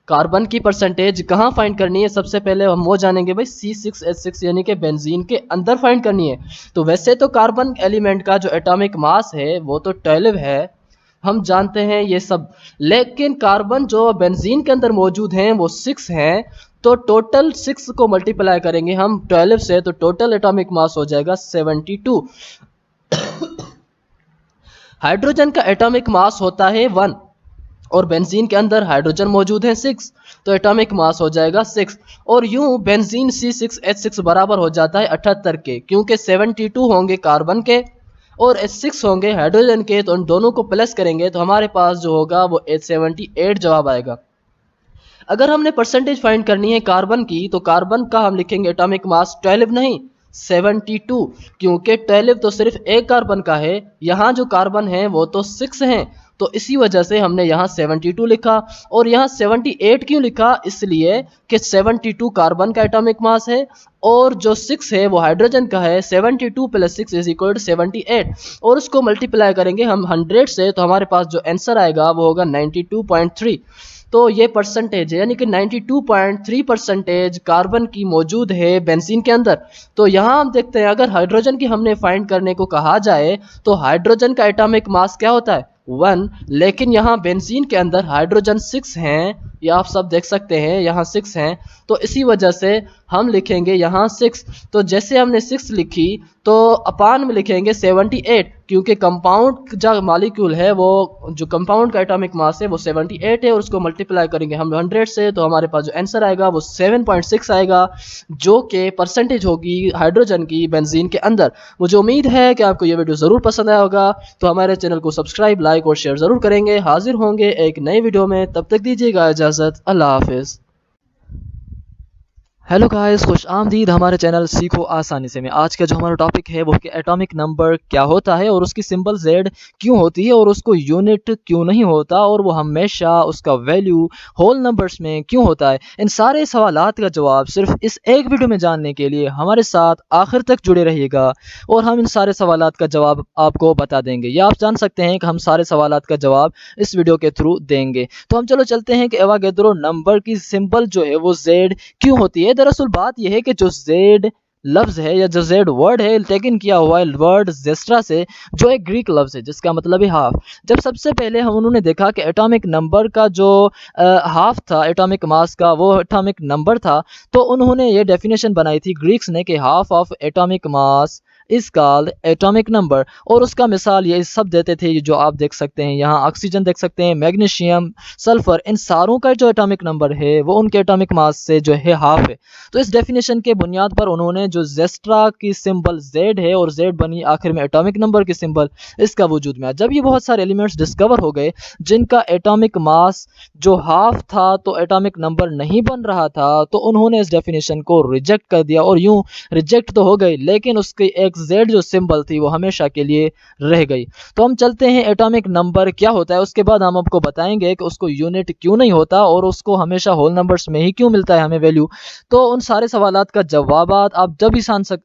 कार्बन की परसेंटेज कहाँ फाइंड करनी है? सबसे पहले हम वो जानेंगे भाई C6H6 यानी कि बेंजीन के अंदर फाइंड करनी है। तो वैसे तो कार्बन एलिमेंट का जो एटॉमिक मास है वो तो 12 है, हम जानते हैं ये सब, लेकिन कार्बन जो बेंजीन के अंदर मौजूद हैं वो 6 हैं। तो टोटल 6 को मल्टीप्लाई करेंगे हम 12 से, तो टोटल एटॉमिक मास हो जाएगा 72। हाइड्रोजन का एटॉमिक मास होता है 1 और बेंजीन के अंदर हाइड्रोजन मौजूद है 6, तो एटॉमिक मास हो जाएगा 6। और यूं बेंजीन C6H6 बराबर हो जाता है 78 के, क्योंकि 72 होंगे कार्बन के और 6 होंगे हाइड्रोजन के। तो उन दोनों को प्लस करेंगे तो हमारे पास जो होगा वो 78 जवाब आएगा। अगर हमने परसेंटेज फाइंड करनी है कार्बन की, तो कार्बन का हम लिखेंगे एटॉमिक मास 12 नहीं 72, क्योंकि 12 तो सिर्फ एक कार्बन का है, यहाँ जो कार्बन है वो तो 6 हैं। तो इसी वजह से हमने यहाँ 72 लिखा। और यहाँ 78 क्यों लिखा? इसलिए कि 72 कार्बन का एटॉमिक मास है और जो 6 है वो हाइड्रोजन का है। 72 + 6 = 78, और उसको मल्टीप्लाई करेंगे हम 100 से, तो हमारे पास जो आंसर आएगा वो होगा 92.3। तो ये परसेंटेज है, यानी कि 92.3% कार्बन की मौजूद है बेंजीन के अंदर। तो यहाँ हम देखते हैं अगर हाइड्रोजन की हमने फाइंड करने को कहा जाए तो हाइड्रोजन का एटॉमिक मास क्या होता है? 1, लेकिन यहाँ बेंजीन के अंदर हाइड्रोजन 6 हैं, ये आप सब देख सकते हैं यहाँ 6 हैं, तो इसी वजह से हम लिखेंगे यहाँ 6। तो जैसे हमने 6 लिखी तो अपान में लिखेंगे 78, क्योंकि कंपाउंड जो मॉलिक्यूल है वो जो कंपाउंड का एटॉमिक मास है वो 78 है, और उसको मल्टीप्लाई करेंगे हम 100 से, तो हमारे पास जो आंसर आएगा वो 7.6 आएगा, जो कि परसेंटेज होगी हाइड्रोजन की बेंजीन के अंदर। मुझे उम्मीद है कि आपको ये वीडियो ज़रूर पसंद आया होगा, तो हमारे चैनल को सब्सक्राइब, लाइक और शेयर ज़रूर करेंगे। हाजिर होंगे एक नई वीडियो में, तब तक दीजिएगा इजाज़त। अल्लाह हाफिज़। हेलो गाइस, खुश आमदीद हमारे चैनल सीखो आसानी से में। आज का जो हमारा टॉपिक है वो कि एटॉमिक नंबर क्या होता है और उसकी सिंबल Z क्यों होती है और उसको यूनिट क्यों नहीं होता, और वो हमेशा उसका वैल्यू होल नंबर्स में क्यों होता है। इन सारे सवालात का जवाब सिर्फ इस एक वीडियो में जानने के लिए हमारे साथ आखिर तक जुड़े रहिएगा, और हम इन सारे सवालात का जवाब आपको बता देंगे, या आप जान सकते हैं कि हम सारे सवालात का जवाब इस वीडियो के थ्रू देंगे। तो हम चलो चलते हैं कि एवोगैड्रो नंबर की सिंबल जो है वो Z क्यों होती है। दरअसल बात यह है कि जो Z लफ्ज है या जो Z वर्ड है टेकन किया हुआ है वर्ड जेस्ट्रा से, जो एक ग्रीक लफ्ज है जिसका मतलब है हाफ। जब सबसे पहले हम उन्होंने देखा कि एटॉमिक नंबर का जो हाफ था एटॉमिक मास का, वो एटॉमिक नंबर था, तो उन्होंने ये डेफिनेशन बनाई थी ग्रीक्स ने कि half of atomic mass is called atomic number, और उसका मिसाल ये सब देते थे जो आप देख सकते हैं यहाँ, ऑक्सीजन देख सकते हैं, मैग्नीशियम, सल्फर, इन सारों का जो एटॉमिक नंबर है वो उनके एटॉमिक मास से जो है हाफ है। तो इस डेफिनेशन के बुनियाद पर उन्होंने जो जेस्ट्रा की सिंबल Z है और Z बनी आखिर में एटॉमिक नंबर की सिंबल, इसका वजूद में आया। जब ये बहुत सारे एलिमेंट्स डिस्कवर हो गए जिनका एटॉमिक मास जो हाफ था तो एटॉमिक नंबर नहीं बन रहा था, तो उन्होंने इस डेफिनेशन को रिजेक्ट कर दिया, और यूं रिजेक्ट तो हो गई लेकिन उसकी एक Z जो सिंबल थी वो हमेशा के लिए रह गई। तो हम चलते हैं एटॉमिक नंबर क्या होता है, उसके बाद हम आपको बताएंगे कि उसको यूनिट क्यों नहीं होता और उसको हमेशा होल नंबर्स में ही क्यों मिलता है हमें वैल्यू। तो उन सारे सवालात का जवाब आप जब ही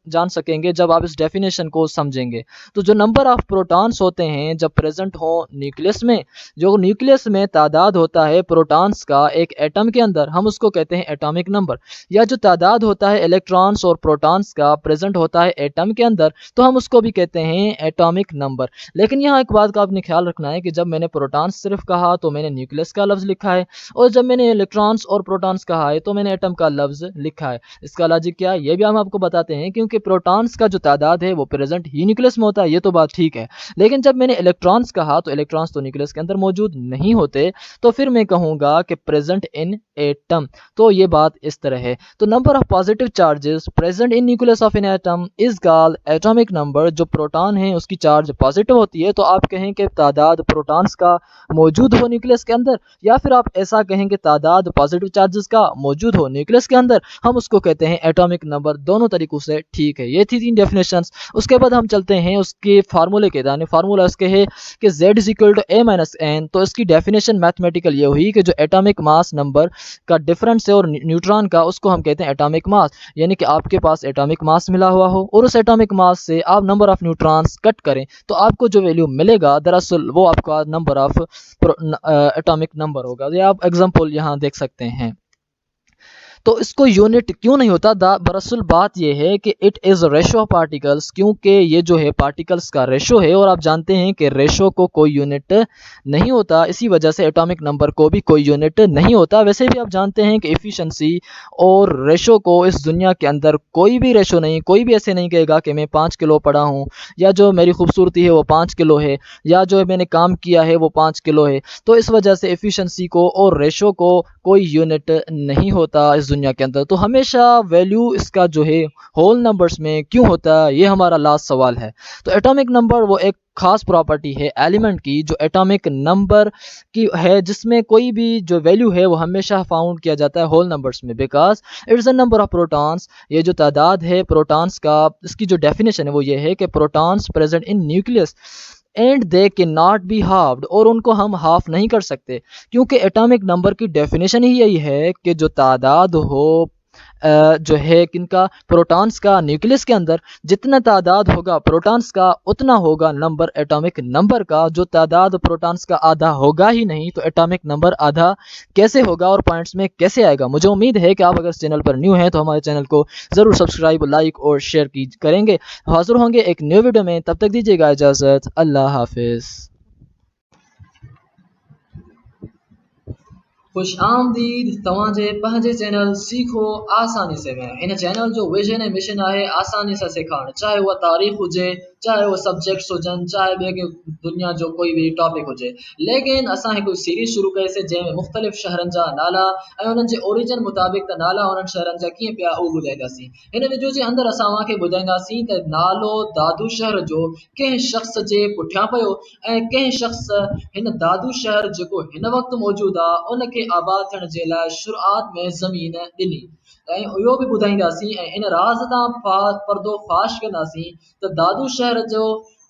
जान सकेंगे जब आप इस डेफिनेशन को समझेंगे। तो जो नंबर ऑफ प्रोटॉन्स होते हैं जब प्रेजेंट हो न्यूक्लियस में, जो न्यूक्लियस में तादाद होता है प्रोटॉन्स का एक एटम के अंदर, हम उसको कहते हैं एटॉमिक नंबर। या जो तादाद होता है इलेक्ट्रॉन्स और प्रोटॉन्स का प्रेजेंट होता है एटम के अंदर, तो हम उसको भी कहते हैं एटॉमिक नंबर। लेकिन यहाँ एक बात का आपने ख्याल रखना है कि जब मैंने प्रोटॉन्स सिर्फ कहा तो मैंने न्यूक्लियस का लफ्ज लिखा है, और जब मैंने इलेक्ट्रॉन्स और प्रोटॉन्स कहा है तो मैंने एटम का लफ्ज लिखा है। इसका लॉजिक क्या है ये भी हम आपको बताते हैं, क्योंकि प्रोटॉन्स का जो तादाद है वो प्रेजेंट ही न्यूक्लियस में होता है, ये तो बात ठीक है। लेकिन जब मैंने इलेक्ट्रॉन्स कहा तो इलेक्ट्रॉन्स तो न्यूक्लियस के अंदर मौजूद नहीं होते, तो फिर मैं कहूंगा कि प्रेजेंट इन एटम। तो ये बात इस तरह है। तो number of positive charges present in nucleus of an atom is called atomic number. जो प्रोटॉन है उसकी चार्ज पॉजिटिव होती है, तो आप कहें कि तादाद प्रोटॉन्स का मौजूद हो न्यूक्लियस के अंदर, या फिर आप ऐसा कहें कि तादाद पॉजिटिव चार्जेस का मौजूद हो न्यूक्लियस के अंदर, हम उसको कहते हैं एटॉमिक नंबर। दोनों तरीकों से ठीक है। ये थी 3 डेफिनेशंस। उसके बाद हम चलते हैं उसके फार्मूले के, यानी फार्मूला इसके है कि Z is equal to A-N। तो इसकी डेफिनेशन मैथमेटिकल ये हुई कि जो एटॉमिक मास नंबर का डिफरेंस है और न्यूट्रॉन का, उसको हम कहते हैं एटॉमिक मास। यानी कि आपके पास एटॉमिक मास मिला हुआ हो और उस एटॉमिक मास से आप नंबर ऑफ न्यूट्रॉन्स कट करें तो आपको जो वैल्यू मिलेगा दरअसल वो आपका नंबर ऑफ एटॉमिक नंबर होगा। ये आप एग्जांपल यहाँ देख सकते हैं। तो इसको यूनिट क्यों नहीं होता, दरअसल बात यह है कि it is ratio of particles, क्योंकि ये जो है पार्टिकल्स का रेशो है, और आप जानते हैं कि रेशो को कोई यूनिट नहीं होता, इसी वजह से एटॉमिक नंबर को भी कोई यूनिट नहीं होता। वैसे भी आप जानते हैं कि एफिशिएंसी और रेशो को इस दुनिया के अंदर कोई भी रेशो नहीं, कोई भी ऐसे नहीं कहेगा कि मैं 5 किलो पढ़ा हूँ, या जो मेरी खूबसूरती है वो 5 किलो है, या जो मैंने काम किया है वो 5 किलो है। तो इस वजह से एफिशिएंसी को और रेशो को कोई यूनिट नहीं होता इस दुनिया के अंदर। तो हमेशा वैल्यू इसका जो है होल नंबर्स में क्यों होता है, ये हमारा लास्ट सवाल है। तो एटॉमिक नंबर वो एक खास प्रॉपर्टी है एलिमेंट की जो एटॉमिक नंबर की है, जिसमें कोई भी जो वैल्यू है वो हमेशा फाउंड किया जाता है होल नंबर्स में, because it's the number of protons. ये जो तादाद है प्रोटॉन्स का, इसकी जो डेफिनेशन है वो ये है कि protons present in nucleus and they can not be halved, और उनको हम हाफ नहीं कर सकते, क्योंकि एटॉमिक नंबर की डेफिनेशन ही यही है कि जो तादाद हो जो है किनका, प्रोटॉन्स का, न्यूक्लियस के अंदर जितना तादाद होगा प्रोटॉन्स का उतना होगा नंबर एटॉमिक नंबर का। जो तादाद प्रोटॉन्स का आधा होगा ही नहीं तो एटॉमिक नंबर आधा कैसे होगा और पॉइंट्स में कैसे आएगा। मुझे उम्मीद है कि आप अगर इस चैनल पर न्यू हैं तो हमारे चैनल को ज़रूर सब्सक्राइब, लाइक और शेयर करेंगे। हाजिर होंगे एक न्यू वीडियो में, तब तक दीजिएगा इजाज़त। अल्लाह हाफिज़। खुश आमदीद तव्हांजे पंहिंजे चैनल सीखो आसानी से में। इन चैनल जो विजन ऐं मिशन आहे आसानी सां सेखारणु, चाहे उहा तारीख़ हुजे, चाहे उहे सब्जेक्ट्स हुजनि, चाहे ॿिए के दुनिया जो कोई बि टॉपिक हुजे। लेकिन असां हिकु सीरीज़ शुरू कईसीं जंहिंमें मुख़्तलिफ़ शहरनि जा नाला ऐं उन्हनि जे ओरिजिन मुताबिक़ त नाला उन्हनि शहरनि जा कीअं पिया उहो ॿुधाईंदासीं। हिन वीडियो जे अंदरि असां तव्हांखे ॿुधाईंदासीं त नालो दादू शहर जो कंहिं शख़्स जे पुठियां पियो ऐं कंहिं शख़्स हिन दादू शहर जेको हिन वक़्तु मौजूदु आहे उनखे आबाद थियण जे लाइ शुरूआत में ज़मीन ॾिनी। ऐं इहो बि ॿुधाईंदासीं ऐं इन राज़ तां पर्दो फाश कंदासीं त दादू शहर जो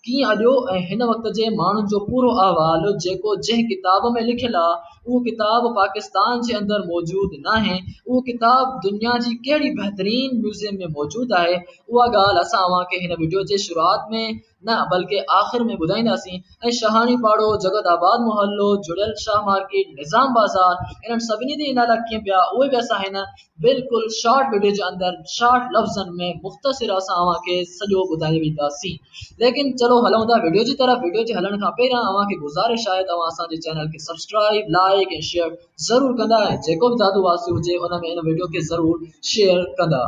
कीअं अॼो ऐं हिन वक़्त जे माण्हुनि जो पूरो अहवालु जेको जंहिं किताब में लिखियलु आहे उहो किताब पाकिस्तान जे अंदरि मौजूदु न आहे, उहो किताब दुनिया जी कहिड़ी बहितरीन म्यूज़ियम में मौजूदु आहे, उहा ॻाल्हि असां तव्हांखे हिन वीडियो जे शुरूआत में न बल्कि आख़िर में ॿुधाईंदासीं। ऐं शहानी पाड़ो, जगत आबाद मोहल्लो, जुड़ियल शाह मार्केट, निज़ाम बाज़ार, इन्हनि सभिनी जे नाला कीअं पिया उहे बि असां हिन बिल्कुलु शॉर्ट वीडियो जे अंदरि शॉर्ट लफ़्ज़नि में मुख़्तसिर असां तव्हांखे सॼो ॿुधाए वेंदासीं। लेकिन चलो हलूं था वीडियो जी तरफ़। वीडियो जे हलण खां पहिरियां तव्हांखे गुज़ारिश आहे तव्हां असांजे चैनल खे सब्सक्राइब, लाइक ऐं शेयर ज़रूरु कंदा ऐं जेको बि दादू वासी हुजे उन में इन वीडियो खे ज़रूरु शेयर कंदा।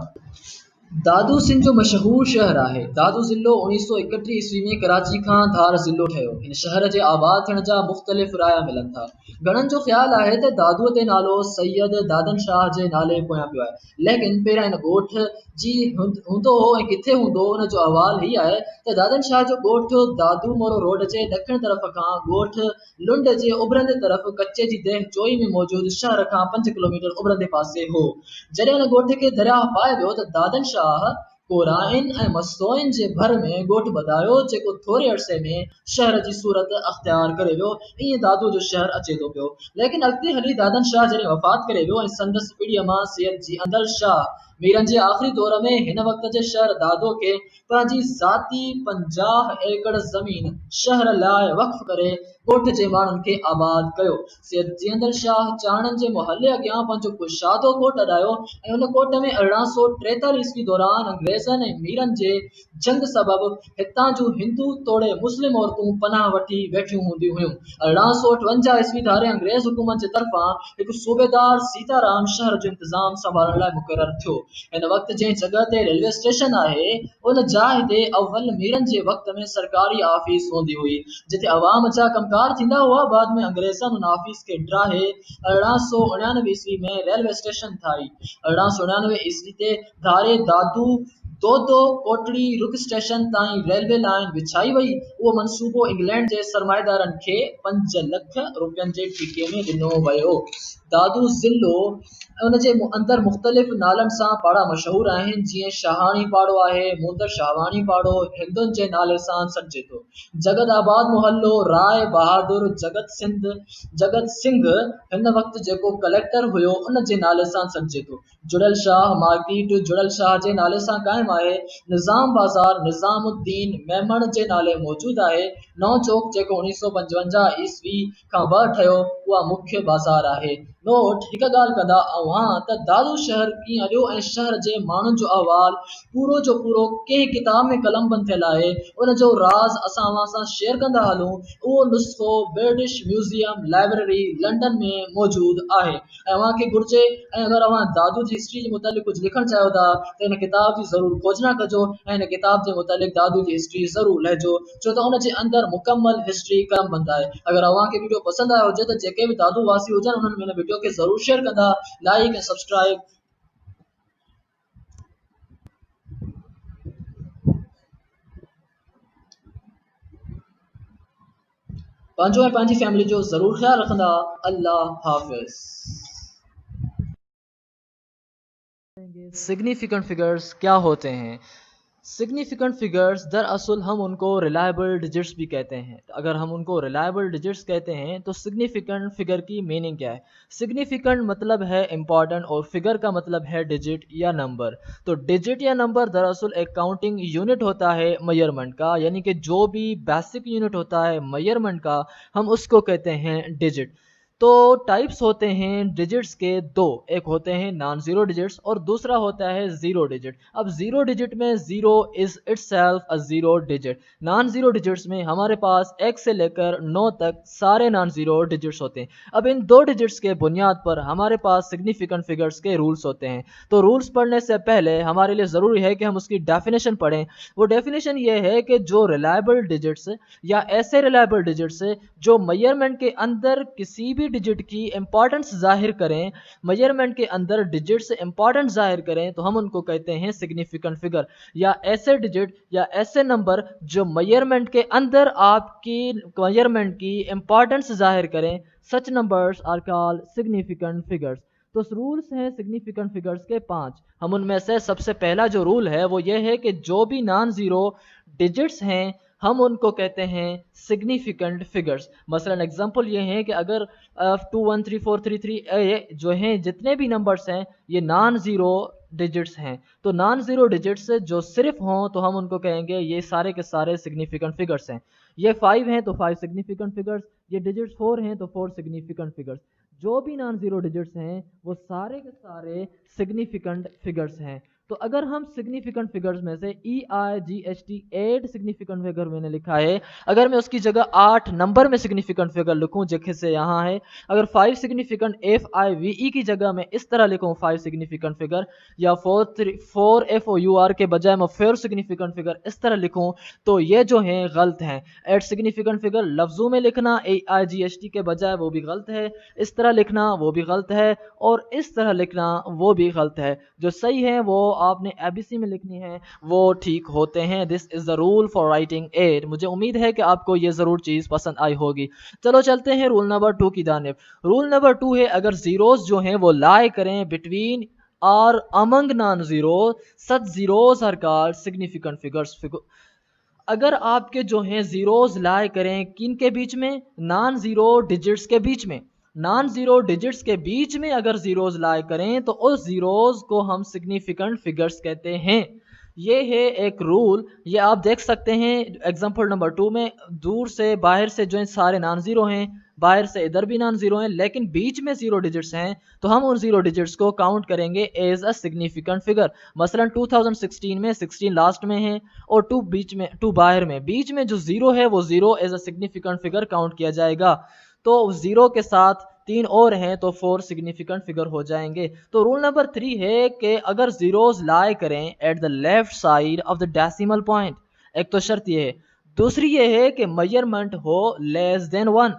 दादू सिंध जो मशहूर शहर आहे। दादू ज़िलो 1931 ईस्वी में कराची खां धार ज़िलो ठहियो। इन शहर जे आबाद थियण जा मुख़्तलिफ़ राय मिलनि था। घणनि जो ख़्यालु आहे त दादूअ ते नालो सैयद दादन शाह जे नाले पोयां पियो आहे, लेकिन पहिरियां इन ॻोठ जी हूंदो हो ऐं किथे हूंदो हुन जो अहवालु हीउ आहे त दादन शाह जो ॻोठ दादू मोरो रोड जे ॾखण तरफ़ खां ॻोठ लुंड जे उभरंदे तरफ़ कच्चे जी देह चोई में मौजूदु शहर खां 5 किलोमीटर उभरंदे पासे हो। जॾहिं हिन ॻोठ खे दरियाह पाए वियो त दादन शाह कोराइन ऐं मस्तोइन जे भर में ॻोठ वधायो जेको थोरे अरसे में शहर जी सूरत अख़्तियार करे वियो। ईअं दादू जो शहर अचे थो पियो। लेकिन अॻिते हली दादन शाह जॾहिं वफ़ात करे वियो ऐं संदसि पीढ़ीअ मां सैयद जी अंदर शाह मीरनि जे आख़िरी दौर में हिन वक़्त जे शहर दादो खे पंहिंजी ज़ाती 50 एकड़ ज़मीन शहर लाइ वक़्फ़ करे ॻोठ जे माण्हुनि खे आबाद कयो। सैयद जियंदर शाह चाणनि जे मुहले अॻियां पंहिंजो कुशादो कोट अॾायो ऐं उन कोट में 1843 ईस्वी दौरान अंग्रेज़नि ऐं मीरनि जे जंग सबबि हितां जूं हिंदू तोड़े मुस्लिम औरतूं पनाह वठी वेठियूं हूंदियूं हुयूं। 1858 ईस्वी धारे अंग्रेज़ हुकूमत जे तरफ़ां हिकु सूबेदार सीताराम शहर जो इंतज़ाम संभालण लाइ मुक़ररु थियो। हिन वक़्त जंहिं जॻह ते रेलवे स्टेशन आहे उन जाइ ते अव्वल मीरनि जे वक़्त में सरकारी ऑफिस हूंदी हुई जिते अवाम जा कमकार थींदा हुआ। बाद में अंग्रेज़नि उन ऑफिस खे ड्राहे 1899 ईस्वी में रेलवे स्टेशन ठाही। 1899 ईस्वी ते धारे दादू दोदो कोटड़ी रुक स्टेशन ताईं रेलवे लाइन विछाई वई। उहो मनसूबो इंग्लैंड जे सरमाएदारनि खे 5 लख रुपयनि जे ठीके में ॾिनो वियो। दादू ज़िलो उन जे अंदरि मुख़्तलिफ़ नालनि सां पाड़ा मशहूर आहिनि, जीअं शाहानी पाड़ो आहे, मोदर शाहवानी पाड़ो हिंदुनि जे नाले सां सॾिजे थो। जगत आबाद मोहल्लो, राय बहादुर जगत सिंह हिन वक़्त जेको कलेक्टर हुयो उन जे नाले सां सॾिजे थो। जुड़ल शाह मार्केट जुड़ल शाह जे नाले सां क़ाइमु आहे। निज़ाम बाज़ार निज़ामुद्दीन मेमण जे नाले मौजूदु आहे। नौ चौक जेको 1955 ईस्वी खां ठहियो उहा मुख्य बाज़ार आहे। नोट हिकु ॻाल्हि कंदा अवां त दादू शहर कीअं अॼो ऐं शहर जे माण्हुनि जो अहवाल पूरो जो पूरो कंहिं किताब में कलमबंद थियल आहे। उन जो राज़ असां अवां सां शेयर कंदा हलूं। उहो नुस्ख़ो ब्रिटिश म्यूज़ियम लाइब्रेरी लंडन में मौजूदु आहे ऐं अव्हांखे घुर्जे ऐं अगरि अव्हां दादू जी हिस्ट्री जे मुतालिक़ कुझु लिखणु चाहियो था त हिन किताब जी ज़रूरु खोजना कजो ऐं हिन किताब जे मुतालिक़ दादू जी हिस्ट्री ज़रूरु लिखजो, छो त उन जे अंदरि मुकमल हिस्ट्री कलमबंद आहे। अगरि अव्हांखे वीडियो पसंदि आयो हुजे त जेके बि दादू वासी हुजनि उन्हनि में हिन वीडियो खे ज़रूरु शेयर कंदा, लाइक ऐं सब्सक्राइब पंहिंजो ऐं पंहिंजी फैमिली जो ज़रूरु ख्यालु रखंदा। अल्लाह हाफ़िज़। सिग्निफिकेंट फिगर्स क्या होते हैं? सिग्निफिकेंट फिगर्स दरअसल हम उनको रिलायबल डिजिट्स भी कहते हैं। अगर हम उनको रिलायबल डिजिट्स कहते हैं तो सिग्निफिकेंट फिगर की मीनिंग क्या है? सिग्निफिकेंट मतलब है इम्पॉर्टेंट और फिगर का मतलब है डिजिट या नंबर। तो डिजिट या नंबर दरअसल एक काउंटिंग यूनिट होता है मेजरमेंट का, यानी कि जो भी बेसिक यूनिट होता है मेजरमेंट का हम उसको कहते हैं डिजिट। तो टाइप्स होते हैं डिजिट्स के दो, एक होते हैं नॉन जीरो डिजिट्स और दूसरा होता है जीरो डिजिट। अब जीरो डिजिट में zero is itself a zero digit. Non zero digits में हमारे पास 1 से लेकर 9 तक सारे नॉन जीरो डिजिट्स होते हैं। अब इन दो डिजिट्स के बुनियाद पर हमारे पास सिग्निफिकेंट फिगर्स के रूल्स होते हैं। तो रूल्स पढ़ने से पहले हमारे लिए ज़रूरी है कि हम उसकी डेफिनेशन पढ़ें। वो डेफिनेशन ये है कि जो रिलायबल डिजिट्स या ऐसे रिलायबल डिजिट्स जो मेजरमेंट के अंदर किसी भी डिजिट की इंपॉर्टेंस जाहिर करें, मेजरमेंट के अंदर डिजिट्स इंपॉर्टेंस जाहिर करें, तो हम उनको कहते हैं सिग्निफिकेंट फिगर। या ऐसे डिजिट या ऐसे नंबर जो मेजरमेंट के अंदर आपकी मेजरमेंट की इंपॉर्टेंस जाहिर करें, such numbers are called significant figures. तो रूल्स हैं सिग्निफिकेंट फिगर्स के 5। हम उनमें से सबसे पहला जो रूल है वो ये है कि जो भी नॉन जीरो डिजिट्स हैं हम उनको कहते हैं सिग्निफिकेंट फिगर्स। मसलन एग्जांपल ये है कि अगर 213433 जो हैं जितने भी नंबर्स हैं ये नॉन ज़ीरो डिजिट्स हैं, तो नॉन ज़ीरो डिजिट्स जो सिर्फ हों तो हम उनको कहेंगे ये सारे के सारे सिग्निफिकेंट फिगर्स हैं। ये 5 हैं तो 5 सिग्निफिकेंट फिगर्स, ये डिजिट्स 4 हैं तो 4 सिग्निफिकेंट फिगर्स। जो भी नॉन ज़ीरो डिजिट्स हैं वो सारे के सारे सिग्निफिकेंट फिगर्स हैं। तो अगर हम सिग्निफिकेंट फिगर्स में से EIGHT 8 सिग्निफिकेंट फिगर मैंने लिखा है, अगर मैं उसकी जगह 8 नंबर में सिग्निफिकेंट फिगर लिखूं जैसे यहाँ है, अगर 5 सिग्निफिकेंट FIVE की जगह मैं इस तरह लिखूं 5 सिग्निफिकेंट फिगर, या 4 FOUR के बजाय मैं 4 सिग्निफिकेंट फिगर इस तरह लिखूं, तो ये जो हैं गलत हैं। 8 सिग्निफिकेंट फिगर लफ्जों में लिखना EIGHT के बजाय वो भी गलत है, इस तरह लिखना वो भी गलत है, और इस तरह लिखना वो भी गलत है। जो सही है वो आपने ABC में लिखनी है, वो ठीक होते हैं। This is the rule for writing 8। मुझे उम्मीद है कि आपको ये जरूर चीज पसंद आई होगी। चलो चलते हैं रूल नंबर 2 की जानिब। रूल नंबर 2 है अगर जीरोस जो हैं वो लाई करें बिटवीन और among non zero, such zeros are called significant figures. अगर आपके जो हैं जीरोस लाई करें किन के बीच में, नॉन जीरो डिजिट्स के बीच में, नॉन जीरो डिजिट्स के बीच में अगर जीरोस लाई करें तो उस जीरोस को हम सिग्निफिकेंट फिगर्स कहते हैं। ये है एक रूल, ये आप देख सकते हैं एग्जांपल नंबर 2 में। दूर से बाहर से जो सारे नॉन जीरो हैं, बाहर से इधर भी नॉन जीरो हैं, लेकिन बीच में जीरो डिजिट्स हैं, तो हम उन जीरो डिजिट्स को काउंट करेंगे एज अ सिग्निफिकेंट फिगर। मसलन 2016 में 16 लास्ट में है और 2 बीच में, 2 बाहर में, बीच में जो जीरो है वो zero as a significant figure count किया जाएगा। तो जीरो के साथ 3 और हैं तो 4 सिग्निफिकेंट फिगर हो जाएंगे। तो रूल नंबर 3 है कि अगर जीरोस लाई करें at the left side of the decimal point, एक तो शर्त ये है, दूसरी ये है कि मेजरमेंट हो लेस देन 1,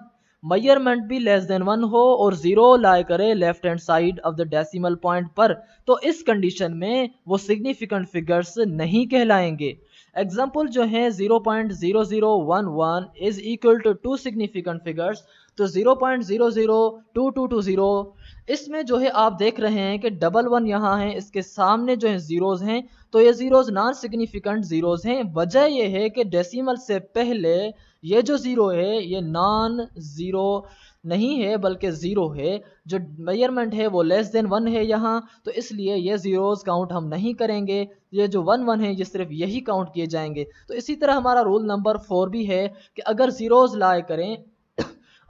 मेजरमेंट भी लेस देन 1 हो और जीरो लाई करे left hand side of the decimal point पर, तो इस कंडीशन में वो सिग्निफिकेंट फिगर्स नहीं कहलाएंगे। एग्जाम्पल जो है 0.0011 is equal to 2 significant figures, तो 0.002220 इसमें जो है आप देख रहे हैं कि डबल 1 यहाँ है, इसके सामने जो है जीरोज हैं, तो ये जीरोज नॉन सिग्निफिकेंट जीरोज हैं। वजह ये है कि डेसिमल से पहले ये जो जीरो है ये नॉन जीरो नहीं है बल्कि जीरो है, जो मेजरमेंट है वो लेस देन 1 है यहाँ, तो इसलिए ये जीरोस काउंट हम नहीं करेंगे, ये जो 1 1 है ये सिर्फ यही काउंट किए जाएंगे। तो इसी तरह हमारा रूल नंबर 4 भी है कि अगर जीरोस लाई करें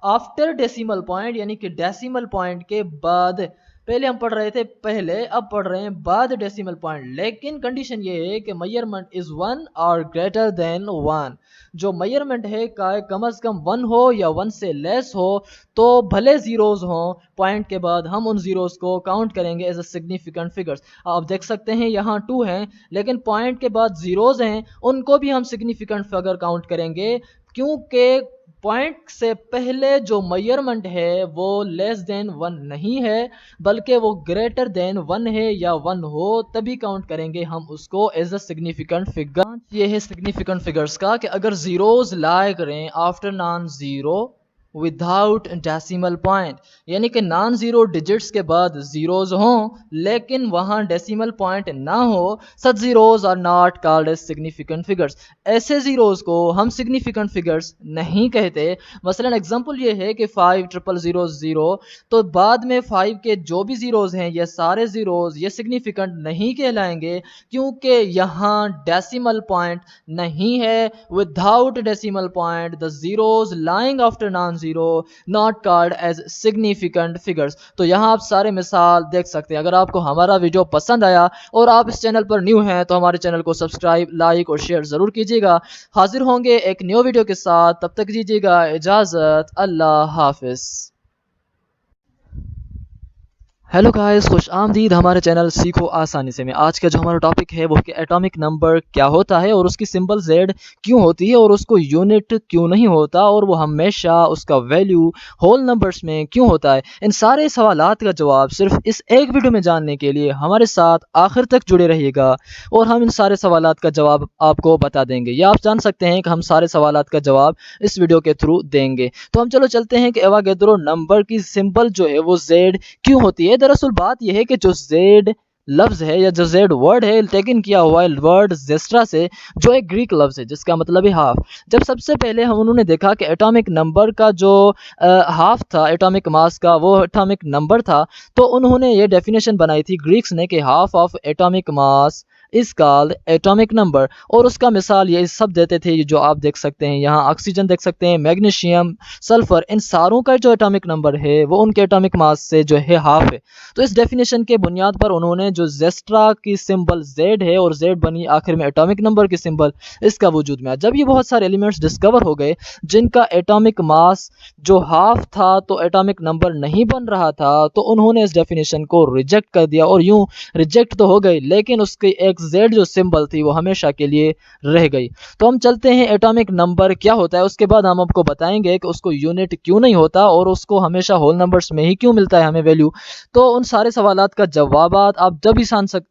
आफ्टर डेसिमल पॉइंट, यानी कि डेसिमल पॉइंट के बाद, पहले हम पढ़ रहे थे पहले, अब पढ़ रहे हैं बाद डेसिमल पॉइंट, लेकिन कंडीशन ये है कि मेजरमेंट इज 1 और ग्रेटर देन 1। जो मेजरमेंट है कम से कम 1 हो या 1 से लेस हो, तो भले जीरोस हो पॉइंट के बाद हम उन जीरोस को काउंट करेंगे एज अ सिग्निफिकेंट फिगर्स। आप देख सकते हैं यहाँ 2 हैं लेकिन पॉइंट के बाद जीरोस हैं, उनको भी हम सिग्निफिकेंट फिगर काउंट करेंगे, क्योंकि पॉइंट से पहले जो मेजरमेंट है वो लेस देन 1 नहीं है बल्कि वो ग्रेटर देन 1 है, या 1 हो तभी काउंट करेंगे हम उसको एज अ सिग्निफिकेंट फिगर। ये है सिग्निफिकेंट फिगर्स का कि अगर जीरोस लाई करें after non zero without decimal point, यानी कि नॉन जीरो डिजिट्स के बाद जीरोज हों लेकिन वहां डेसिमल पॉइंट ना हो, such zeros are not called as significant figures. ऐसे जीरोज को हम सिग्निफिकेंट फिगर्स नहीं कहते। मसलन एग्जांपल ये है कि 50000, तो बाद में 5 के जो भी जीरोज हैं ये सारे जीरोज ये सिग्निफिकेंट नहीं कहलाएंगे, क्योंकि यहाँ डेसिमल पॉइंट नहीं है। Without decimal point the zeros lying after non 0 not called as significant figures. तो यहाँ आप सारे मिसाल देख सकते हैं। अगर आपको हमारा वीडियो पसंद आया और आप इस चैनल पर न्यू हैं तो हमारे चैनल को सब्सक्राइब, लाइक और शेयर ज़रूर कीजिएगा। हाजिर होंगे एक न्यू वीडियो के साथ, तब तक दीजिएगा इजाज़त। अल्लाह हाफिज़। हेलो गाइस, खुश आमदीद हमारे चैनल सीखो आसानी से में। आज का जो हमारा टॉपिक है वो कि एटॉमिक नंबर क्या होता है और उसकी सिंबल Z क्यों होती है और उसको यूनिट क्यों नहीं होता और वो हमेशा उसका वैल्यू होल नंबर्स में क्यों होता है। इन सारे सवालात का जवाब सिर्फ इस एक वीडियो में जानने के लिए हमारे साथ आखिर तक जुड़े रहिएगा और हम इन सारे सवालात का जवाब आपको बता देंगे। या आप जान सकते हैं कि हम सारे सवालात का जवाब इस वीडियो के थ्रू देंगे। तो हम चलो चलते हैं कि एवोगैड्रो नंबर की सिंबल जो है वो Z क्यों होती है। दरअसल बात यह है कि जो Z लफ्ज है या जो Z वर्ड है टेकन किया हुआ है वर्ड जेस्ट्रा से, जो एक ग्रीक लफ्ज है जिसका मतलब है हाफ। जब सबसे पहले हम उन्होंने देखा कि एटॉमिक नंबर का जो हाफ था एटॉमिक मास का, वो एटॉमिक नंबर था, तो उन्होंने ये डेफिनेशन बनाई थी ग्रीक्स ने कि हाफ ऑफ एटॉमिक मास इस कॉल्ड एटॉमिक नंबर। और उसका मिसाल ये सब देते थे जो आप देख सकते हैं यहाँ, ऑक्सीजन देख सकते हैं, मैग्नीशियम, सल्फर, इन सारों का जो एटॉमिक नंबर है वो उनके एटॉमिक मास से जो है हाफ है। तो इस डेफिनेशन के बुनियाद पर उन्होंने जो जेस्ट्रा की सिंबल Z है और Z बनी आखिर में एटॉमिक नंबर की सिंबल, इसका वजूद में आया। जब ये बहुत सारे एलिमेंट्स डिस्कवर हो गए जिनका एटॉमिक मास जो हाफ था तो एटॉमिक नंबर नहीं बन रहा था, तो उन्होंने इस डेफिनेशन को रिजेक्ट कर दिया। और यूं रिजेक्ट तो हो गई लेकिन उसकी एक Z जो सिंबल थी वो हमेशा के लिए रह गई। तो हम चलते हैं एटॉमिक नंबर क्या होता है, उसके बाद हम आपको बताएंगे कि उसको यूनिट क्यों नहीं होता और उसको हमेशा होल नंबर्स में ही क्यों मिलता है हमें वैल्यू। तो उन सारे सवालात का जवाब आप जब ही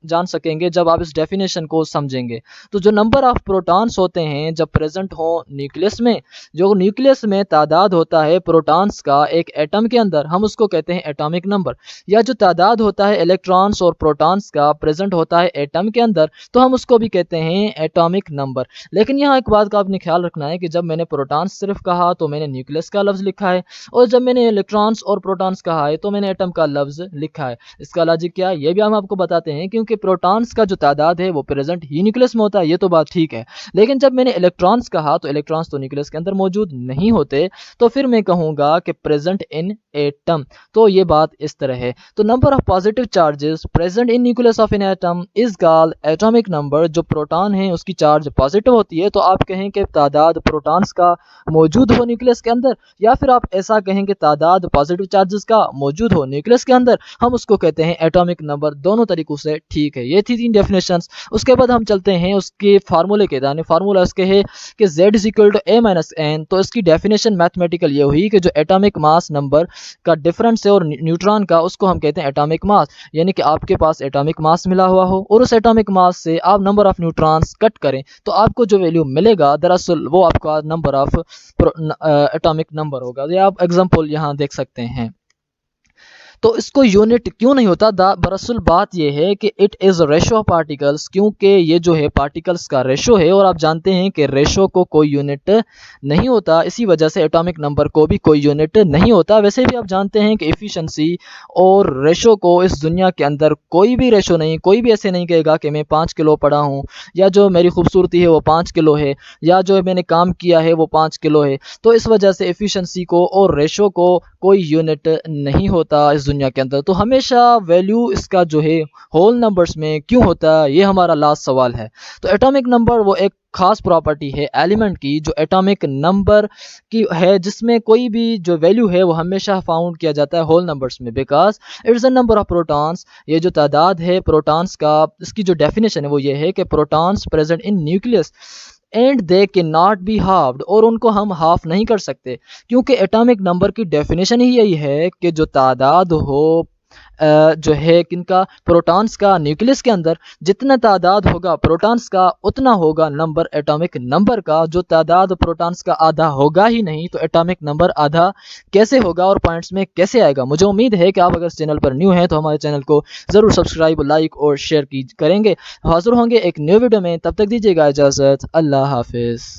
जान सकेंगे जब आप इस डेफिनेशन को समझेंगे। तो जो नंबर ऑफ प्रोटॉन्स होते हैं जब प्रेजेंट हो न्यूक्लियस में, जो न्यूक्लियस में तादाद होता है प्रोटॉन्स का एक एटम के अंदर, हम उसको कहते हैं एटॉमिक नंबर। या जो तादाद होता है इलेक्ट्रॉन्स और प्रोटॉन्स का प्रेजेंट होता है एटम के अंदर, तो हम उसको भी कहते हैं एटॉमिक नंबर। लेकिन यहाँ एक बात का आपने ख्याल रखना है कि जब मैंने प्रोटॉन्स सिर्फ कहा तो मैंने न्यूक्लियस का लफ्ज लिखा है, और जब मैंने इलेक्ट्रॉन्स और प्रोटॉन्स कहा है तो मैंने एटम का लफ्ज लिखा है। इसका लॉजिक क्या है ये भी हम आपको बताते हैं। क्योंकि प्रोटॉन्स का जो तादाद है वो प्रेजेंट ही न्यूक्लियस में होता है, ये तो बात ठीक है। लेकिन जब मैंने इलेक्ट्रॉन्स कहा तो इलेक्ट्रॉन्स तो न्यूक्लियस के अंदर मौजूद नहीं होते, तो फिर मैं कहूँगा कि प्रेजेंट इन एटम। तो ये बात इस तरह है। तो number of positive charges present in nucleus of an atom is called atomic number. जो प्रोटॉन है उसकी चार्ज पॉजिटिव होती है, तो आप कहें कि तादाद प्रोटॉन्स का मौजूद हो न्यूक्लियस के अंदर, या फिर आप ऐसा कहें कि तादाद पॉजिटिव चार्जेस का मौजूद हो न्यूक्लियस के अंदर, हम उसको कहते हैं एटॉमिक नंबर। दोनों तरीकों से ठीक है। ये थी 3 डेफिनेशंस। उसके बाद हम चलते हैं उसके फार्मूले के, यानी फार्मूला इसके है कि Z is equal to A-N। तो इसकी डेफिनेशन मैथमेटिकल ये हुई कि जो एटॉमिक मास नंबर का डिफरेंस है और न्यूट्रॉन का, उसको हम कहते हैं एटॉमिक मास। यानी कि आपके पास एटॉमिक मास मिला हुआ हो और उस एटॉमिक मास से आप नंबर ऑफ न्यूट्रॉन्स कट करें तो आपको जो वैल्यू मिलेगा दरअसल वो आपका नंबर ऑफ एटॉमिक नंबर होगा। ये आप एग्जांपल यहाँ देख सकते हैं। तो इसको यूनिट क्यों नहीं होता, दरअसल बात यह है कि it is ratio of particles, क्योंकि ये जो है पार्टिकल्स का रेशो है और आप जानते हैं कि रेशो को कोई यूनिट नहीं होता, इसी वजह से एटॉमिक नंबर को भी कोई यूनिट नहीं होता। वैसे भी आप जानते हैं कि एफिशिएंसी और रेशो को इस दुनिया के अंदर कोई भी रेशो नहीं, कोई भी ऐसे नहीं कहेगा कि मैं 5 किलो पढ़ा हूँ, या जो मेरी खूबसूरती है वो 5 किलो है, या जो मैंने काम किया है वो 5 किलो है। तो इस वजह से एफिशिएंसी को और रेशो को कोई यूनिट नहीं होता इस दुनिया के अंदर। तो हमेशा वैल्यू इसका जो है होल नंबर्स में क्यों होता है, ये हमारा लास्ट सवाल है। तो एटॉमिक नंबर वो एक खास प्रॉपर्टी है एलिमेंट की जो एटॉमिक नंबर की है, जिसमें कोई भी जो वैल्यू है वो हमेशा फाउंड किया जाता है होल नंबर्स में, because it's the number of protons. ये जो तादाद है प्रोटॉन्स का, इसकी जो डेफिनेशन है वो ये है कि protons present in nucleus and they can not be halved, और उनको हम हाफ नहीं कर सकते, क्योंकि एटॉमिक नंबर की डेफिनेशन ही यही है कि जो तादाद हो जो है किनका, प्रोटॉन्स का, न्यूक्लियस के अंदर जितना तादाद होगा प्रोटॉन्स का उतना होगा नंबर एटॉमिक नंबर का। जो तादाद प्रोटॉन्स का आधा होगा ही नहीं तो एटॉमिक नंबर आधा कैसे होगा और पॉइंट्स में कैसे आएगा। मुझे उम्मीद है कि आप अगर इस चैनल पर न्यू हैं तो हमारे चैनल को ज़रूर सब्सक्राइब, लाइक और शेयर करेंगे। हाजिर होंगे एक न्यू वीडियो में, तब तक दीजिएगा इजाज़त। अल्लाह हाफिज़।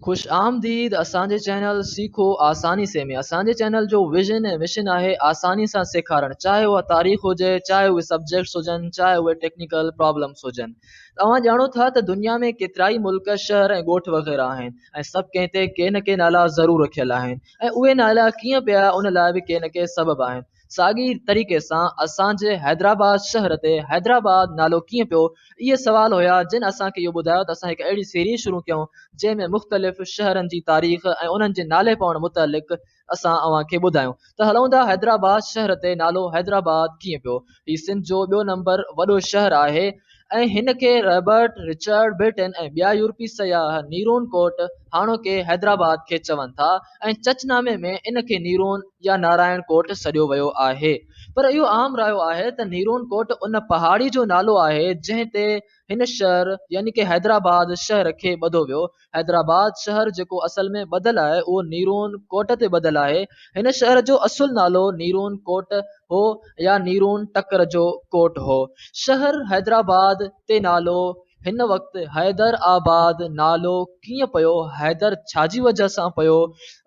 खुश आमदीद असांजे चैनल सीखो आसानी से में। असांजे चैनल जो विजन ऐं मिशन आहे आसानी सां सेखारणु, चाहे उहा तारीख़ हुजे, चाहे उहे सब्जेक्ट्स हुजनि, चाहे उहे टेक्निकल प्रॉब्लम्स हुजनि। तव्हां ॼाणो था त दुनिया में केतिरा ई मुल्क, शहर ऐं ॻोठ वग़ैरह आहिनि ऐं सभु कंहिं ते के न के नाला ज़रूरु रखियल आहिनि ऐं उहे नाला कीअं पिया उन लाइ बि के न के सबबु आहिनि। साॻी तरीक़े सां असांजे हैदराबाद शहर ते हैदराबाद नालो कीअं पियो, इहे सवाल हुया जिन असांखे इहो ॿुधायो त असां हिकु अहिड़ी सीरीज़ शुरू कयूं जंहिंमें मुख़्तलिफ़ शहरनि जी तारीख़ ऐं उन्हनि जे नाले पवण मुतलिक़ असां अव्हांखे ॿुधायूं। त हलूं था हैदराबाद शहर ते नालो हैदराबाद कीअं पियो। हीउ सिंध जो ॿियो नंबर वॾो शहर आहे ऐं हिन खे रॉबर्ट रिचर्ड ब्रिटन ऐं ॿिया यूरोपी सयाह नीरोन कोट हाणोके हैदराबाद खे चवनि था ऐं चचनामे में इन खे नीरोन या नारायण कोट सॾियो वियो आहे। पर इहो आम रहियो आहे त नीरोन कोट उन पहाड़ी जो नालो आहे जंहिं ते हिन शहर यानी कि हैदराबाद शहर खे ॿधो वियो। हैदराबाद शहर जेको असल में ॿधल आहे उहो नीरोन कोट ते ॿधल आहे। हिन शहर जो असुल नालो नीरोन कोट हो या नीरोन टकर जो कोट हो। शहर हैदराबाद ते नालो हिन वक़्तु हैदर आबाद नालो कीअं पियो, हैदर छाजी वजह सां पियो,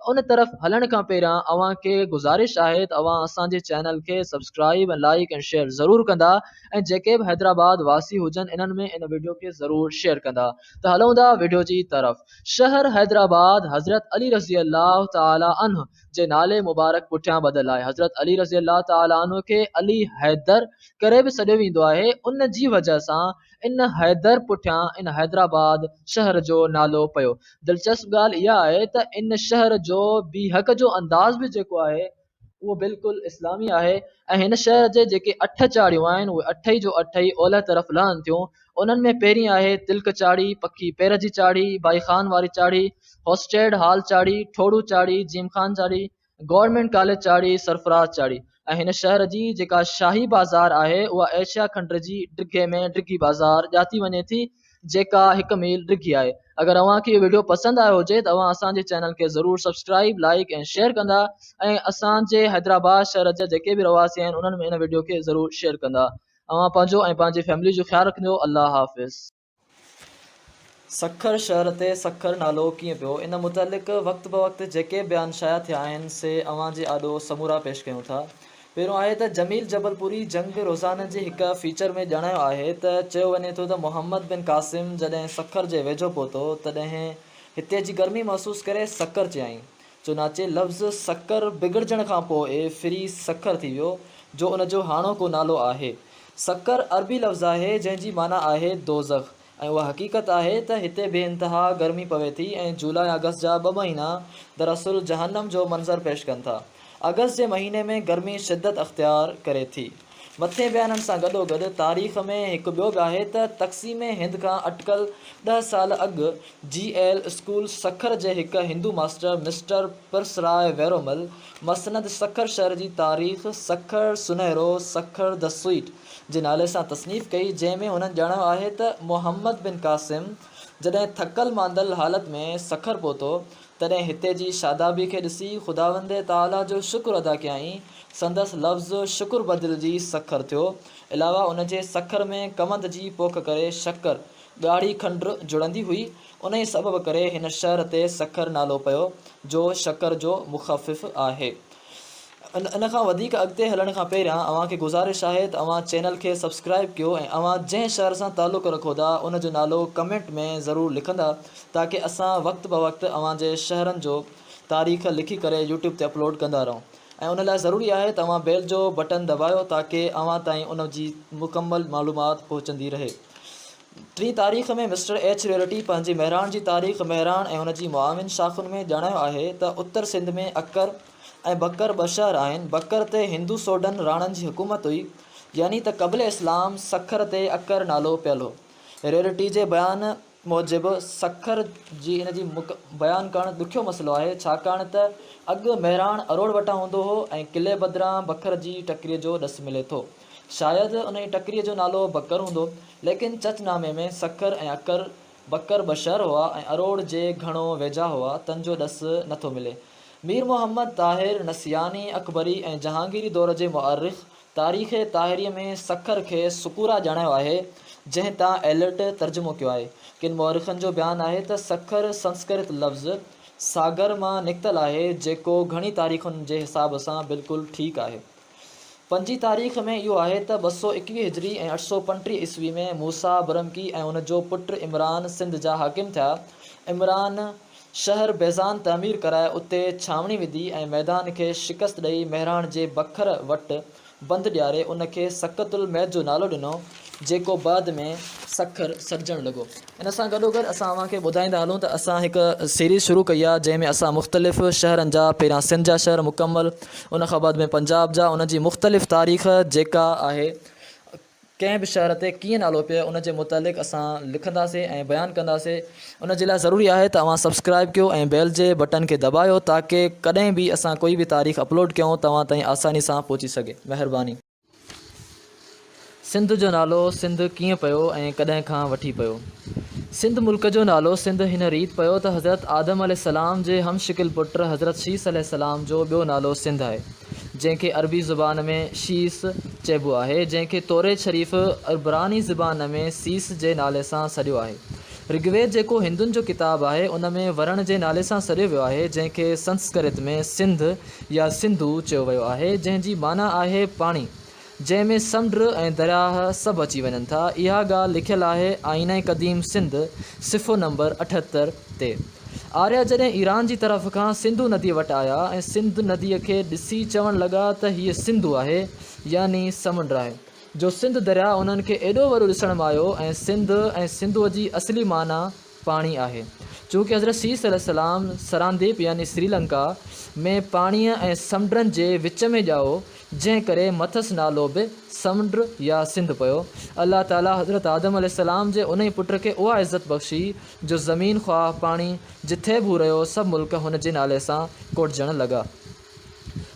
उन तरफ़ हलण खां पहिरियां अव्हांखे गुज़ारिश आहे त अव्हां असांजे चैनल खे सब्सक्राइब ऐं लाइक ऐं शेयर ज़रूरु कंदा ऐं जेके बि हैदराबाद वासी हुजनि इन्हनि में इन वीडियो खे ज़रूरु शेयर कंदा। त हलूं था वीडियो जी तरफ़। शहर हैदराबाद हज़रत अली रज़ी अल्लाह ताला अन्हु जे नाले मुबारक पुठियां ॿधल आहे। हज़रत अली रज़ी अल्लाह ताला अन्हु खे अली हैदर करे बि सॾियो वेंदो आहे। उन जी वजह सां इन हैदर पुठियां इन हैदराबाद शहर जो नालो पियो। दिलचस्प ॻाल्हि इहा आहे त इन शहर जो बीहक जो अंदाज़ बि जेको आहे उहो बिल्कुलु इस्लामी आहे ऐं हिन शहर जे जेके 8 चाड़ियूं आहिनि उहे 8 जो 8 ओलह तरफ़ लहनि थियूं। उन्हनि में पहिरीं आहे तिलक चाड़ी, पखी पैर जी चाड़ी, भाई खान वारी चाड़ी, हॉस्टेड हाल चाड़ी, ठोड़ू चाड़ी, जीम खान चाड़ी, गवर्नमेंट कॉलेज चाड़ी, सरफराज चाड़ी। ऐं हिन शहर जी जेका शाही बाज़ार आहे उहा एशिया खंड जी डिघे में डिघी बाज़ार ॼाती वञे थी जेका 1 मील डिघी आहे। अगर अव्हांखे इहो वीडियो पसंदि आयो हुजे त अव्हां असांजे चैनल खे ज़रूरु सब्सक्राइब लाइक ऐं शेयर कंदा ऐं असांजे हैदराबाद शहर जा जेके बि रवासी आहिनि उन्हनि में इन वीडियो खे ज़रूरु शेयर कंदा। अव्हां पंहिंजो ऐं पंहिंजी फैमिली जो ख़्यालु रखिजो। अल्लाह हाफ़िज़। सखर शहर ते सखर नालो कीअं पियो, इन मुतलिक़ वक़्त ब वक़्तु जेके बयान शाया थिया आहिनि से अव्हां जे आॾो समूरा पेश कयूं था। पहिरियों आहे त जमील जबलपुरी जंग रोज़ाना जे हिक फीचर में ॼाणायो आहे त चयो वञे थो त मोहम्मद बिन क़ासिम जॾहिं सखर जे वेझो पहुतो तॾहिं हिते जी गर्मी महसूसु करे सकर चयाईं। चुनाचे लफ़्ज़ सकर बिगड़जण खां पोइ फ्री सखर थी वियो जो उनजो हाणोको नालो आहे। सकर अरबी लफ़्ज़ आहे जंहिंजी माना आहे दोज़ख ऐं उहा हक़ीक़त आहे त हिते बेइंतहा गर्मी पवे थी ऐं जुलाई अगस्त जा 2 महीना दरअसल जहन्नम जो मंज़र पेश कनि था। अगस्त जे महीने में गर्मी शिदत अख़्तियार करे थी। मथे बयाननि सां गॾोगॾु तारीख़ में हिकु ॿियो बि आहे त तक़सीम हिंद खां अटकल 10 साल अॻु GL स्कूल सखर जे हिकु हिंदू मास्टर मिस्टर परसराय वेरोमल मसनद सखर शहर जी तारीख़ सखर सुनहरो सखर द स्वीट जे नाले सां तसनीफ़ कई, जंहिंमें हुननि ॼाणायो आहे त मोहम्मद बिन क़ासिम जॾहिं थकल मांदल हालत में सखर पहुतो तॾहिं हिते जी शादाबी खे ॾिसी ख़ुदावंदे ताला जो शुक्र अदा कयाईं। संदसि लफ़्ज़ शुक्र बदिलजी सखर थियो। अलावा उनजे सखर में कमंद जी पोख करे शक्कर ॻाढ़ी खंड जुड़ंदी हुई। उन ई सबबु करे हिन शहर ते सखर नालो पियो जो शक्कर जो मुख़फ़िफ़ आहे। इन खां वधीक अॻिते हलण खां पहिरियां अव्हांखे गुज़ारिश आहे त अव्हां चैनल खे सब्सक्राइब कयो ऐं अव्हां जंहिं शहर सां तालुक़ु रखो था उन जो नालो कमेंट में ज़रूरु लिखंदा ताकी असां वक़्तु ब वक़्तु अव्हांजे शहरनि जो तारीख़ लिखी करे यूट्यूब ते अपलोड कंदा रहूं। ऐं उन लाइ ज़रूरी आहे त अव्हां बेल जो बटन दबायो ताकी अव्हां ताईं उन जी मुकमल मालूमात पहुचंदी रहे। 3 तारीख़ में मिस्टर H रियलिटी पंहिंजी महिराण जी तारीख़ महिराण ऐं उन जी मुआविन शाख़ुनि में ॼाणायो आहे त उत्तर सिंध में अकर ऐं बकर ॿ शहर आहिनि। बकर ते हिंदू सोडन राणनि जी हुकूमत हुई यानी त क़ब्ल इस्लाम सखर ते अकर नालो पियल हो। रियलिटी जे बयान मूजिबि सखर जी इन जी बयानु करणु ॾुखियो मसइलो आहे छाकाणि त अॻु महिराण अरोड़ वटां हूंदो हो ऐं किले बदिरां बकर जी टकरीअ जो ॾसु मिले थो। शायदि उन जी टकरीअ जो नालो बकर हूंदो, लेकिन चचनामे में सखर ऐं अकर बकर ॿ शहर हुआ ऐं अरोड़ जे घणो वेझा हुआ, तन जो ॾसु नथो मिले। मीर मोहम्मद ताहिर नसियानी अकबरी ऐं जहांगीरी दौर जे मुअर्रिख़ तारीख़ ताहिरीअ में सखर खे सुकूरा ॼाणायो आहे, जंहिं तां एलर्ट तर्जुमो कयो आहे। किन मौरख़नि जो बयानु आहे त सखर संस्कृत लफ़्ज़ सागर मां निकितल आहे, जेको घणी तारीख़ुनि जे हिसाब सां बिल्कुलु ठीकु आहे। पंजी तारीख़ में इहो आहे त 221 हिजरी ऐं 835 ईस्वी में मूसा बरमकी ऐं उनजो पुटु इमरान सिंध जा हाकिम थिया। इमरान शहर बैज़ान तामीर कराए उते छावनी विधी ऐं मैदान खे शिकस्त ॾेई मेहराण जे बखर वटि बंदि ॾियारे उनखे सकतुल मैद जो नालो ॾिनो, जेको बाद में सखर सॾिजणु लॻो। इन सां गॾोगॾु असां तव्हांखे ॿुधाईंदा हलूं त असां हिकु सीरीज़ शुरू कई आहे, जंहिंमें असां मुख़्तलिफ़ शहरनि जा, पहिरियां सिंध जा शहर मुकमल, उन खां बाद में पंजाब जा, उन जी मुख़्तलिफ़ तारीख़ जेका आहे कंहिं बि शहर ते कीअं नालो पियो उन जे मुतालिक़ असां लिखंदासीं ऐं बयानु कंदासीं। उन जे लाइ ज़रूरी आहे त तव्हां सब्सक्राइब कयो ऐं बेल जे बटन खे दॿायो, ताकी कॾहिं बि असां कोई बि तारीख़ अपलोड कयूं तव्हां ताईं आसानी सां पहुची सघे। महिरबानी। सिंध जो नालो सिंध कीअं पियो ऐं कॾहिं खां वठी पियो? सिंध मुल्क जो नालो सिंध हिन रीति पियो त हज़रत आदम अलैहिस्सलाम जे हमशिकिल पुटु हज़रत शीस अलैहिस्सलाम जो ॿियो नालो सिंध आहे, जंहिंखे अरबी ज़ुबान में शीस चइबो आहे, जंहिंखे तौरेत शरीफ़ इब्रानी ज़ुबान में सीस जे नाले सां सॾियो आहे। ऋग्वेद जेको हिंदुनि जो किताबु आहे उन में वरण जे नाले सां सॾियो वियो आहे, जंहिंखे संस्कृत में सिंध या सिंधु चयो वियो आहे, जंहिंजी माना आहे पाणी, जंहिंमें समुंड ऐं दरिया सभु अची वञनि था। इहा ॻाल्हि लिखियलु आहे आईना क़दीम सिंध सिफ़ो नंबर 78 ते। आर्या जॾहिं ईरान जी तरफ़ खां सिंधु नदीअ वटि आया ऐं सिंध नदीअ खे ॾिसी चवणु लॻा त हीअ सिंधु आहे, यानी समुंड आहे, जो सिंध दरिया उन्हनि खे एॾो वॾो ॾिसण में आयो ऐं सिंध ऐं सिंधुअ जी असली माना पाणी आहे। चूंकि हज़रत शीस अलैहिस्सलाम सरांदीप यानी श्रीलंका में पाणीअ ऐं समुंडनि जे विच में ॼाओ, जंहिं करे मथसि नालो बि समुंड या सिंध पियो। अल्लाह ताला हज़रत आदम अलैहिस्सलाम जे उन ई पुट खे उहा इज़त बख़्शी जो ज़मीन ख़्वाह पाणी जिथे बि रहियो सभु मुल्क हुन जे नाले सां कोटिजणु लॻा।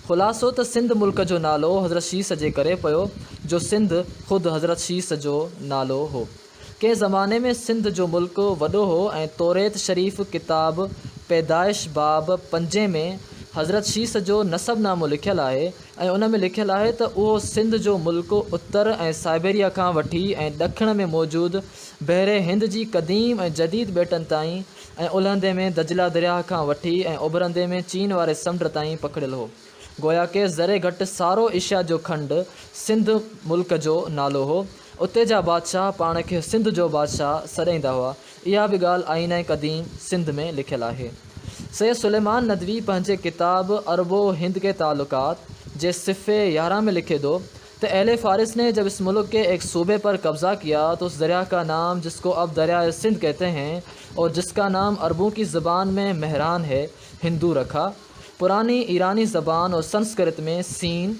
ख़ुलासो त सिंध मुल्क जो नालो हज़रत शीस जे करे पियो, जो सिंध ख़ुदि हज़रत शीस जो नालो हो। कंहिं ज़माने में सिंध जो मुल्क वॾो हो ऐं तौरेत शरीफ़ किताब पैदाइश बाब 5 में हज़रत शीस जो नसबनामो लिखियलु आहे ऐं उन में लिखियलु आहे त उहो सिंध जो मुल्क उत्तर ऐं साइबेरिया खां वठी ऐं ॾखिण में मौजूदु बहिरे हिंद जी क़दीम ऐं जदीद ॿेटनि ताईं ऐं उलहंदे में दजला दरिया खां वठी ऐं उभरंदे में चीन वारे समुंड ताईं पखिड़ियलु हो। गोया के ज़रे घटि सारो एशिया जो खंडु सिंध मुल्क जो नालो हो। उते जा बादशाह पाण खे सिंध जो बादशाह सॾाईंदा हुआ। इहा बि ॻाल्हि आईना क़दीम सिंध में लिखियलु आहे। सैयद सुलेमान नदवी पंहिंजे किताब अरबो हिंद के ताल्लुकात जे सिफ़े 11 में लिखे दो तो अहले फ़ारिस ने जब इस मुल्क के एक सूबे पर कब्ज़ा किया तो उस दरिया का नाम, जिसको अब दरिया सिंध कहते हैं और जिसका नाम अरबों की ज़बान में मेहरान है, हिंदू रखा। पुरानी ईरानी ज़बान और संस्कृत में सीन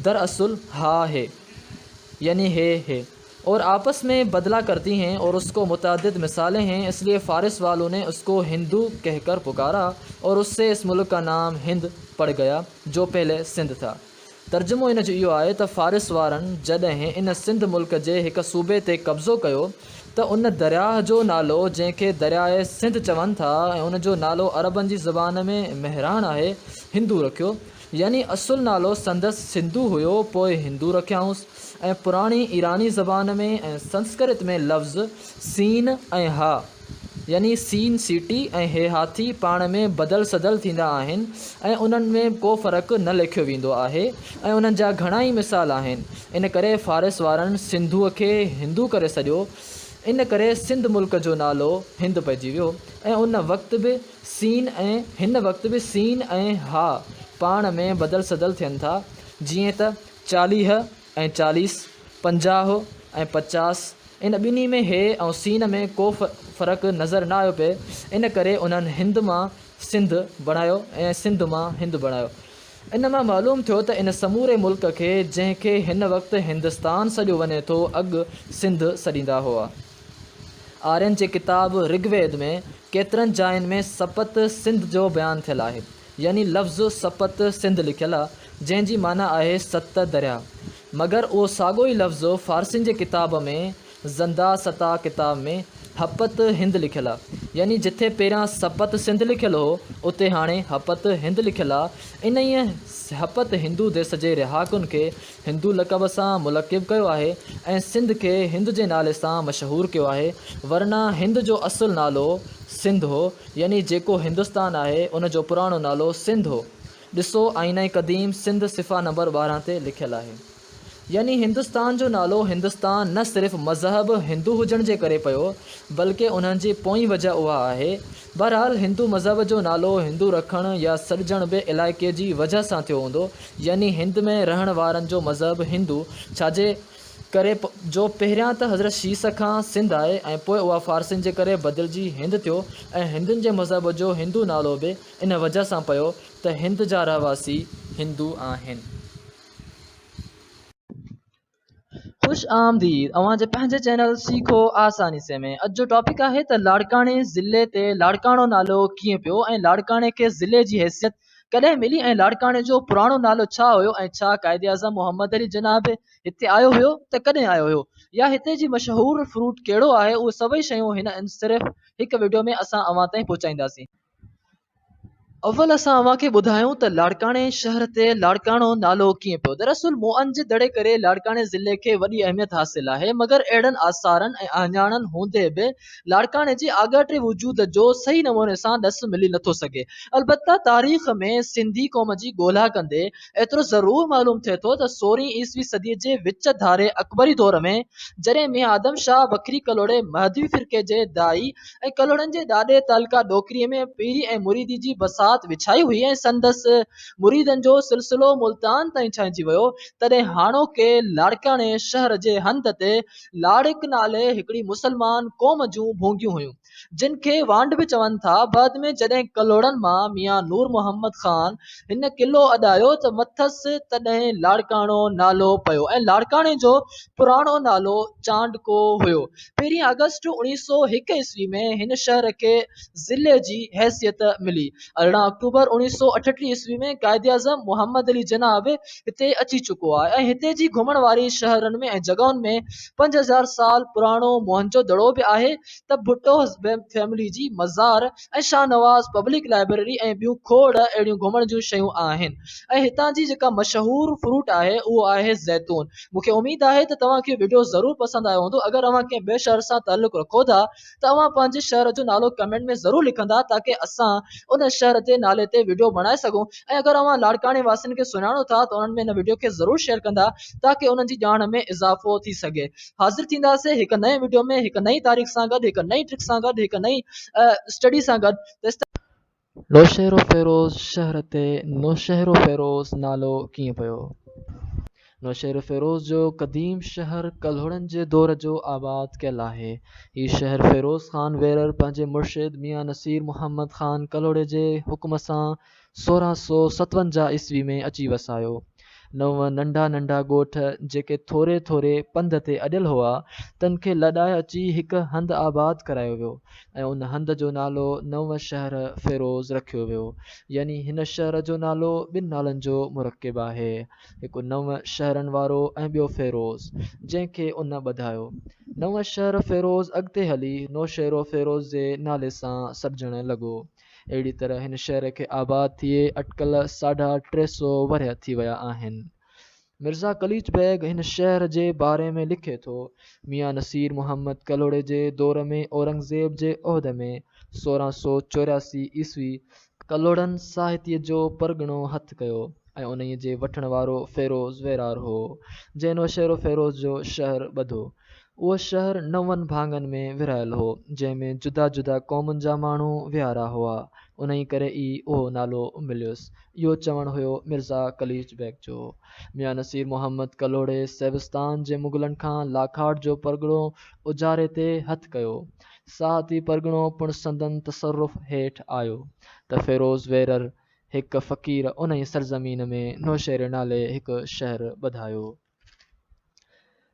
दरअसल हा है, यानी है और आपस में बदला करती हैं और उसको मुतादिद मिसालें हैं, इसलिए फ़ारिस वालों ने उसको हिंदू कहकर पुकारा और उससे इस मुल्क का नाम हिंद पड़ गया, जो पहले सिंध था। तर्जुमो इन जो इहो आहे त फ़ारिस वारनि जॾहिं इन सिंध मुल्क जे हिकु सूबे ते कब्ज़ो कयो त उन दरिया जो नालो, जंहिंखे दरियाए सिंध चवनि था ऐं उन जो नालो अरबनि जी ज़बान में मेहरान आहे, हिंदू रखियो। यानी असुल नालो संदसि सिंधु हुयो, पोइ हिंदू रखियाऊंसि ऐं पुराणी ईरानी ज़बान में ऐं संस्कृत में लफ़्ज़ सीन ऐं हा, यानी सीन सीटी ऐं हे हाथी पाण में बदल सदल थींदा आहिनि ऐं उन्हनि में को फ़र्क़ु न लिखियो वेंदो आहे ऐं उन्हनि जा घणा ई मिसाल आहिनि। इन करे फ़ारिस वारनि सिंधुअ खे हिंदू करे छॾियो, इन करे सिंध मुल्क जो नालो हिंद पइजी वियो ऐं उन वक़्तु बि सीन ऐं हिन वक़्तु बि सीन ऐं हा पाण में बदल सदल थियनि था, जीअं त 40 ऐं 40, 50 ऐं 50। इन ॿिन्ही में हे ऐं सीन में को फ़र्क़ु नज़र न आयो पिए, इन करे उन्हनि हिंद मां सिंध बणायो ऐं सिंध मां हिंद बणायो। इन मां मालूम थियो त इन समूरे मुल्क खे, जंहिंखे हिन वक़्तु हिंदुस्तान सॾियो वञे थो, अॻु सिंध सॾींदा हुआ। आर्यन जे किताब ऋग्वेद में केतिरनि जायुनि में सपत सिंध जो बयानु थियलु आहे, यानी लफ़्ज़ सपत सिंध लिखियलु आहे, जंहिंजी माना आहे 7 दरिया। मगर उहो साॻियो ई लफ़्ज़ फ़ारसियुनि जे किताब में ज़ंदा सता किताब में हपत हिंद लिखियलु आहे, यानी जिथे पहिरियां सपत सिंध लिखियल हो उते हाणे हपत हिंद लिखियल आहे। इन हपत हिंदू देश जे रिहाकुनि खे हिंदू लक़ब सां मुलक़िब कयो आहे ऐं सिंध खे हिंद जे नाले सां मशहूरु कयो आहे। वरना हिंद जो असुलु नालो सिंध हो, यानी जेको हिंदुस्तान आहे उन जो पुराणो नालो सिंध हो। ॾिसो आईना क़दीम सिंध सिफ़ा नंबर 12 ते लिखियल आहे। यानी हिंदुस्तान जो नालो हिंदुस्तान न सिर्फ़ु मज़हब हिंदू हुजण जे करे पियो, बल्कि उन्हनि जी पोइ वजह उहा आहे। बहरहाल हिंदू मज़हब जो नालो हिंदू रखणु या सॾजण बि इलाइक़े जी वजह सां थियो हूंदो। यानी हिंद में रहण वारनि जो मज़हब हिंदू छाजे करे जो पहिरियां त हज़रत शीस खां सिंध आहे ऐं पोइ उहा फ़ारसियुनि जे करे बदिलजी हिंद थियो ऐं हिंदुनि जे मज़हब जो हिंदू नालो बि इन वजह सां पियो त हिंद जा रहवासी हिंदू आहिनि। खुश आमदीद अवां जे पंहिंजे चैनल सीखो आसानी से में। अॼु जो टॉपिक आहे त लाड़काणे ज़िले ते लाड़काणो नालो कीअं पियो ऐं लाड़काणे खे ज़िले जी हैसियत कॾहिं मिली ऐं लाड़काणे जो पुराणो नालो छा हुयो ऐं छा क़ाइदे आज़म मोहम्मद अली जनाब हिते आयो हुयो त कॾहिं आयो हुयो या हिते जी मशहूरु फ्रूट कहिड़ो आहे। उहे सभई शयूं हिन सिर्फ़ु हिकु वीडियो में असां अवां ताईं पहुचाईंदासीं। अव्वल असां अवां खे ॿुधायूं त लाड़काणे शहर ते लाड़काणो नालो कीअं पियो। दरअसल मुअन जे दड़े करे लाड़काणे ज़िले खे वॾी अहमियत हासिल आहे, मगर अहिड़नि आसारनि ऐं अञाणनि हूंदे बि लाड़काणे जी आॻाटे वजूद जो सही नमूने सां ॾस मिली नथो सघे। अलबत्ता तारीख़ में सिंधी क़ौम जी ॻोल्हा कंदे एतिरो ज़रूर मालूम थिए थो त 16वीं ईस्वी सदीअ जे विच धारे अकबरी दौर में जॾहिं मियां आदम शाह बकरी कलोड़े महदी फ़िरके जे दाई ऐं कलोड़नि जे ॾाॾे तालका डोकरीअ में पीरी ऐं मुरीदी जी बसात विछाई हुई ऐं संदसि मुरीदनि जो सिलसिलो मुल्तान ताईं छाइजी वियो, तॾहिं हाणोके लाड़काणे शहर जे हंध ते लाड़िक नाले हिकिड़ी मुसलमान क़ौम जूं भोंगियूं हुयूं जिन खे वांड बि चवनि था। बाद में जॾहिं कलोड़नि मां मियां नूर मोहम्मद ख़ान हिन किलो अॾायो त मथसि तॾहिं लाड़काणो नालो पियो ऐं लाड़काणे जो पुराणो नालो चांडको हुयो। 1 अगस्त 1901 ईस्वी में हिन शहर खे ज़िले जी हैसियत मिली। 18 अक्टूबर 1938 ईस्वी में क़ाइदे आज़म मोहम्मद अली जनाब हिते अची चुको आहे ऐं हिते जी घुमण वारी शहरनि में ऐं जॻहुनि में 5000 साल पुराणो मोहनजो दड़ो बि आहे त भुट्टो फैमिली जी मज़ार ऐं शाहनवाज़ पब्लिक लाइब्रेरी ऐं ॿियूं खोड़ अहिड़ियूं घुमण जूं शयूं आहिनि। ऐं हितां जी जेका मशहूरु फ्रूट आहे उहो आहे ज़ैतून। मूंखे उमेद आहे त तव्हांखे वीडियो ज़रूरु पसंदि आयो हूंदो। अगरि तव्हां कंहिं ॿिए शहर सां ताल्लुक़ रखो था त तव्हां पंहिंजे शहर जो नालो कमेंट में ज़रूरु लिखंदा ताकी असां उन शहर ते नाले ते वीडियो बणाए सघूं। ऐं अगरि तव्हां लाड़काणे वासियुनि खे सुञाणो था त उन्हनि में हिन वीडियो खे ज़रूरु शेयर कंदा ताकी उन्हनि जी ॼाण में इज़ाफ़ो थी सघे। हाज़िर थींदासीं हिकु नए वीडियो में हिकु नई तारीख़ सां गॾु, हिकु नई ट्रिक सां गॾु, हिकु नई स्टडी सां गॾु। नौशहरो फेरोज़ शहर ते नौशहरो फेरोज़ नालो कीअं पियो। नौशहर फेरोज़ जो क़दीम शहर कल्होड़नि जे दौर जो आबाद कयल आहे। हीउ शहर फेरोज़ ख़ान वेरर पंहिंजे मुर्शिद मियां नसीर मोहम्मद ख़ान कल्होड़े जे हुक्म सां 1657 ईस्वी में अची वसायो। 9 नंढा नंढा ॻोठ जेके थोरे थोरे पंध ते अॾियल हुआ तन खे लॾाए अची हिकु हंधि आबाद करायो वियो ऐं उन हंध जो नालो नव शहर फेरोज़ रखियो वियो। यानी हिन शहर जो नालो ॿिनि नालनि जो मुरकिब आहे, हिकु नव शहरनि वारो ऐं ॿियो फेरोज़, जंहिंखे उन ॿधायो। नव शहर फेरोज़ अॻिते हली नौशहरो फेरोज़ जे नाले सां सॾिजण लॻो। अहिड़ी तरह हिन शहर खे आबाद थिए अटकल 350 वरह थी विया आहिनि। मिर्ज़ा कलीच बैग हिन शहर जे बारे में लिखे थो, मियां नसीर मोहम्मद कलोड़े जे दौर में औरंगज़ेब जे उहिदे में 1684 ईस्वी कलोड़नि साहित्य जो परगि॒णो हथु कयो ऐं उन्हीअ जे वठण वारो फेरोज़ वेरार हो जंहिं नौशहरो फेरोज़ जो शहर ॿधो। उहो शहर 9 भाङनि में विरहायल हो जंहिंमें जुदा जुदा क़ौमुनि जा माण्हू विहारा हुआ, उन्ही करे ई उहो नालो मिलियुसि। इहो चवणु हुयो मिर्ज़ा कलीच बैग जो। मियां नसीर मोहम्मद कलोड़े सेविस्तान जे मुग़लनि खां लाखाड़ जो परगि॒णो उजारे ते हथु कयो। साथ ई परगि॒णो पिणु संदन तसरुफ़ हेठि आयो त फेरोज़ वेरर हिकु फ़क़ीर उन सरज़मीन में नौशहरे नाले हिकु शहर ॿधायो।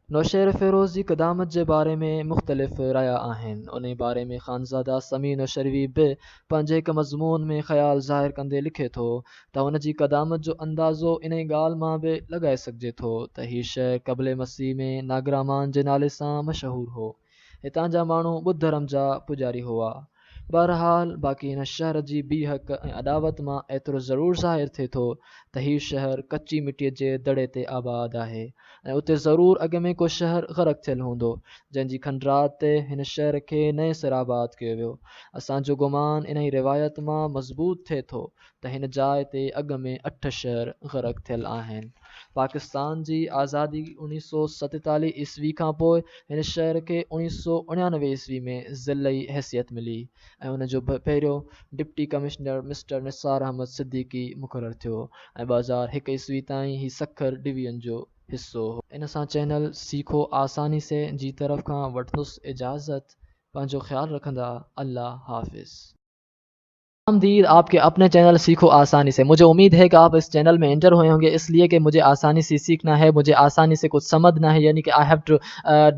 नौशहर फेरोज़ जी क़दामत जे बारे में मुख़्तलिफ़ राया आहिनि। उन बारे में ख़ानज़ादा समी नौशहरवी बि पंहिंजे हिकु मज़मून में ख़्यालु ज़ाहिर कंदे लिखे थो त हुन जी क़दामत जो अंदाज़ो इन ॻाल्हि मां बि लॻाए सघिजे थो त हीउ शहर क़बल मसीह में नागरामान जे नाले सां मशहूरु हो। हितां जा माण्हू ॿुध धर्म जा पुॼारी हुआ। बहरहाल बाकी हिन शहर जी बी हक़ ऐं अदावत मां एतिरो ज़रूरु ज़ाहिर थिए थो त हीउ शहर कच्ची मिटीअ जे दड़े ते आबाद आहे ऐं उते ज़रूरु अॻ में को शहर ग़रक़ थियल हूंदो जंहिंजी खंडरात ते हिन शहर खे नए सिरा आबाद कयो वियो। असांजो गुमान इन ई रिवायत मां मज़बूत थिए थो त हिन जाइ ते अॻ में 8 शहर ग़रक़ थियल आहिनि। पाकिस्तान जी आज़ादी 1947 ईस्वी खां पोइ हिन शहर खे 1999 ईस्वी में ज़िलई हैसियत मिली ऐं उन जो पहिरियों deputy commissioner mister Nisar Ahmed Siddiqui मुक़ररु थियो ऐं 2001 ईस्वी ताईं ही सखर डिवीज़न जो हिस्सो हो। इन सां चैनल सीखो आसानी से जी तरफ़ खां वठंदुसि इजाज़त। पंहिंजो ख्यालु रखंदा। अल्लाह हाफ़िज़। आमदीद आपके अपने चैनल सीखो आसानी से। मुझे उम्मीद है कि आप इस चैनल में एंटर हुए होंगे इसलिए कि मुझे आसानी से सीखना है, मुझे आसानी से कुछ समझना है, यानी कि I have to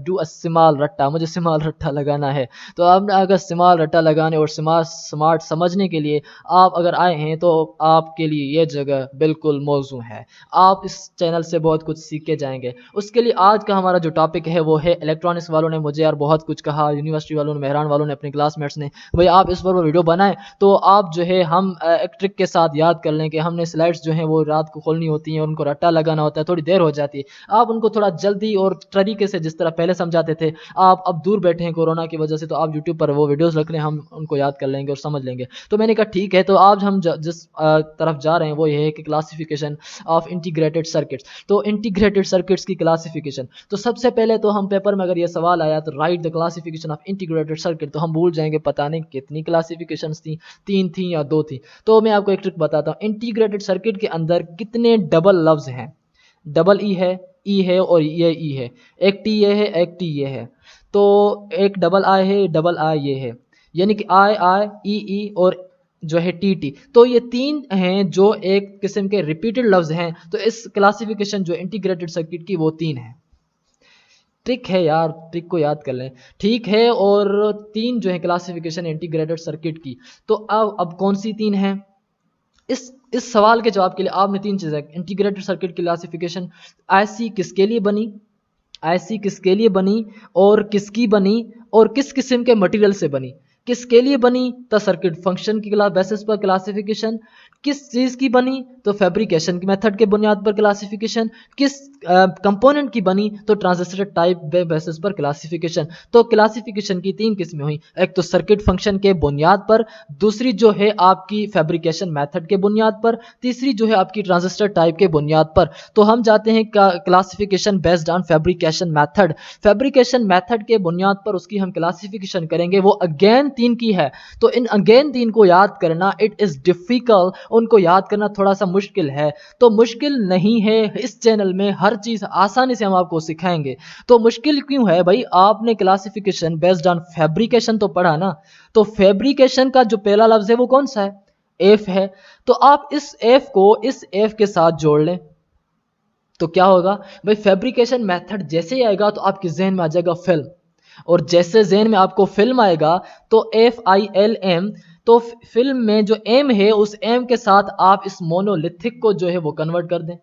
do a small रट्टा, मुझे स्माल रट्टा लगाना है। तो अब अगर स्माल रट्टा लगाने और स्मार्ट समझने के लिए आप अगर आए हैं तो आपके लिए ये जगह बिल्कुल मौजू है। आप इस चैनल से बहुत कुछ सीख के जाएंगे। उसके लिए आज का हमारा जो टॉपिक है वो है इलेक्ट्रॉनिक्स वालों ने मुझे यार बहुत कुछ कहा, यूनिवर्सिटी वालों ने, मेहरान वालों ने, अपने क्लासमेट्स ने, भाई आप इस पर वीडियो बनाएं तो आप जो है हम एक ट्रिक के साथ याद कर लें कि हमने स्लाइड्स जो हैं वो रात को खोलनी होती हैं और उनको रट्टा लगाना होता है, थोड़ी देर हो जाती है। आप उनको थोड़ा जल्दी और तरीके से जिस तरह पहले समझाते थे, आप अब दूर बैठे हैं कोरोना की वजह से तो आप यूट्यूब पर वो वीडियोस रख लें, हम उनको याद कर लेंगे और समझ लेंगे। तो मैंने कहा ठीक है। तो आज हम जिस तरफ जा रहे हैं वो ये है कि क्लासिफिकेशन ऑफ इंटीग्रेटेड सर्किट्स। तो इंटीग्रेटेड सर्किट्स की क्लासिफिकेशन, तो सबसे पहले तो हम पेपर में अगर ये सवाल आया तो right the classification of integrated circuit, तो हम भूल जाएंगे पता नहीं कितनी क्लासिफिकेशंस थी, 3 थी या 2 थी। तो मैं आपको एक ट्रिक बताता हूँ। इंटीग्रेटेड सर्किट के अंदर कितने डबल लफ्ज हैं? डबल ई है और ये ई है, एक टी ये है, एक टी ये है, तो एक डबल आई है, डबल आई ये है, यानी कि आई आई ई और जो है टी टी। तो ये 3 हैं जो एक किस्म के रिपीटेड लफ्ज हैं। तो इस क्लासिफिकेशन जो इंटीग्रेटेड सर्किट की वो 3 है। ट्रिक है यार, ट्रिक को याद कर लें, ठीक है। और 3 जो है क्लासिफिकेशन इंटीग्रेटेड सर्किट की। तो अब कौन सी 3 है? इस सवाल के जवाब के लिए आपने 3 चीजें, इंटीग्रेटेड सर्किट क्लासिफिकेशन, आईसी किसके लिए बनी, आईसी किसके लिए बनी और किसकी बनी और किस किस्म के मटेरियल से बनी। किसके लिए बनी? तो सर्किट फंक्शन की बेसिस पर क्लासिफिकेशन। किस चीज़ की बनी? तो फैब्रिकेशन की मेथड के बुनियाद पर क्लासिफिकेशन। किस कंपोनेंट की बनी? तो ट्रांजिस्टर टाइप बेसिस पर क्लासिफिकेशन। तो क्लासिफिकेशन की 3 किस्में हुई, एक तो सर्किट फंक्शन के बुनियाद पर, दूसरी जो है आपकी फैब्रिकेशन मेथड के बुनियाद पर, तीसरी जो है आपकी ट्रांजिस्टर टाइप के बुनियाद पर। तो हम जाते हैं classification based on fabrication method. Fabrication method के बुनियाद पर उसकी हम क्लासिफिकेशन करेंगे, वो अगेन 3 की है। तो इन अगेन 3 को याद करना इट इज डिफिकल्ट, उनको याद करना थोड़ा सा मुश्किल है। तो मुश्किल नहीं है, इस चैनल में हर चीज आसानी से हम आपको सिखाएंगे। तो मुश्किल क्यों है भाई? आपने क्लासिफिकेशन बेस्ड ऑन फैब्रिकेशन तो पढ़ा ना। तो फैब्रिकेशन का जो पहला लफ्ज है वो कौन सा है? एफ है। तो आप इस एफ को इस एफ के साथ जोड़ लें तो क्या होगा भाई? फैब्रिकेशन मेथड जैसे ही आएगा तो आपके जहन में आ जाएगा फिल्म, और जैसे जहन में आपको फिल्म आएगा तो FILM, तो फिल्म में जो एम है उस एम के साथ आप इस मोनोलिथिक को जो है वो कन्वर्ट कर दें,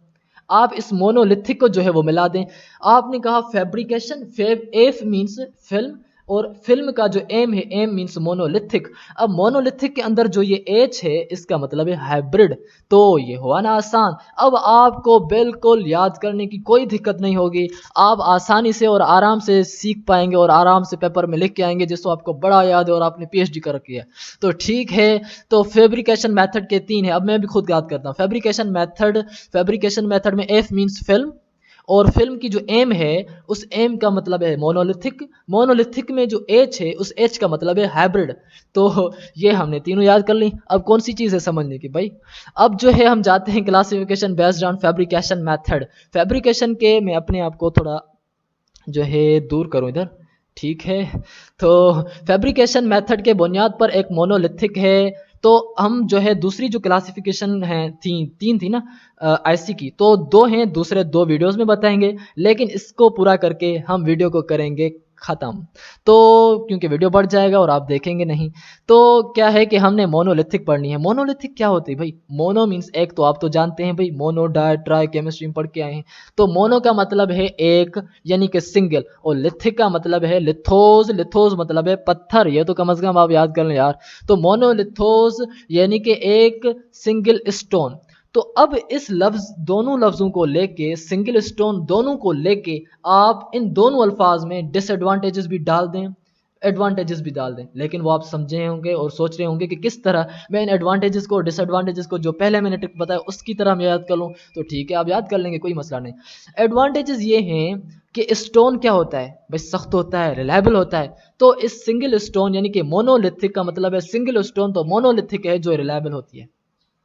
आप इस मोनोलिथिक को जो है वो मिला दें। आपने कहा फैब्रिकेशन, एफ मीन्स फिल्म और फिल्म का जो एम है, एम मीन्स मोनोलिथिक। अब मोनोलिथिक के अंदर जो ये एच है इसका मतलब है हाइब्रिड। तो ये हुआ ना आसान। अब आपको बिल्कुल याद करने की कोई दिक्कत नहीं होगी, आप आसानी से और आराम से सीख पाएंगे और आराम से पेपर में लिख के आएंगे जिसको आपको बड़ा याद है और आपने PhD कर रखी है। तो ठीक है। तो फैब्रिकेशन मेथड के 3 है। अब मैं भी खुद याद करता हूँ। फैब्रिकेशन मेथड में एफ मीन्स फिल्म, और फिल्म की जो एम है उस एम का मतलब है मोनोलिथिक, मोनोलिथिक में जो एच है उस एच का मतलब है हाइब्रिड। तो ये हमने तीनों याद कर ली। अब कौन सी चीज़ है समझने की भाई? अब जो है हम जाते हैं classification based on fabrication method. Fabrication के मैं अपने आप को थोड़ा जो है दूर करूं इधर, ठीक है। तो फैब्रिकेशन मेथड के बुनियाद पर एक मोनोलिथिक है। तो हम जो है दूसरी जो क्लासिफिकेशन है तीन थी ना आईसी की, तो 2 हैं, दूसरे 2 वीडियोस में बताएंगे, लेकिन इसको पूरा करके हम वीडियो को करेंगे ख़त्म। तो क्योंकि वीडियो बढ़ जाएगा और आप देखेंगे नहीं, तो क्या है कि हमने मोनोलिथिक पढ़नी है। मोनोलिथिक क्या होती है भाई? मोनो मीन्स एक, तो आप तो जानते हैं भाई, मोनो डाई ट्राई केमिस्ट्री में पढ़ के आए हैं। तो मोनो का मतलब है एक, यानी कि सिंगल, और लिथिक का मतलब है लिथोस। लिथोस मतलब है पत्थर, ये तो कम से कम आप याद कर लें यार। तो मोनोलिथोस यानी कि एक सिंगल स्टोन। तो अब इस लफ्ज, दोनों लफ्जों को लेके, सिंगल स्टोन दोनों को लेके आप इन दोनों अल्फाज में डिसएडवांटेजेस भी डाल दें, एडवांटेजेस भी डाल दें। लेकिन वो आप समझे होंगे और सोच रहे होंगे कि किस तरह मैं इन एडवांटेजेस को और डिसएडवांटेजेस को जो पहले मैंने ट्रिक बताया उसकी तरह मैं याद कर लूँ। तो ठीक है, आप याद कर लेंगे, कोई मसला नहीं। एडवांटेजेस ये हैं कि स्टोन क्या होता है भाई? सख्त होता है, रिलायबल होता है। तो इस सिंगल स्टोन यानी कि मोनोलिथिक का मतलब है सिंगल स्टोन, तो मोनोलिथिक है जो रिलायबल होती है।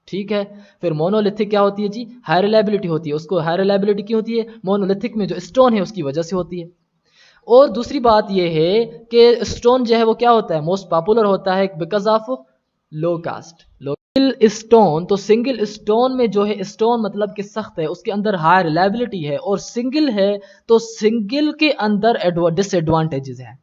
ठीक है, फिर मोनोलिथिक क्या होती है जी? हाई रिलायबिलिटी होती है। उसको हाई रिलायबिलिटी क्यों होती है? मोनोलिथिक में जो स्टोन है उसकी वजह से होती है। और दूसरी बात यह है कि स्टोन जो है वो क्या होता है? मोस्ट पॉपुलर होता है because of low cost. Single stone, तो सिंगल स्टोन में जो है, स्टोन मतलब कि सख्त है, उसके अंदर हाई रिलायबिलिटी है, और सिंगल है तो सिंगल के अंदर डिसएडवांटेजेस है।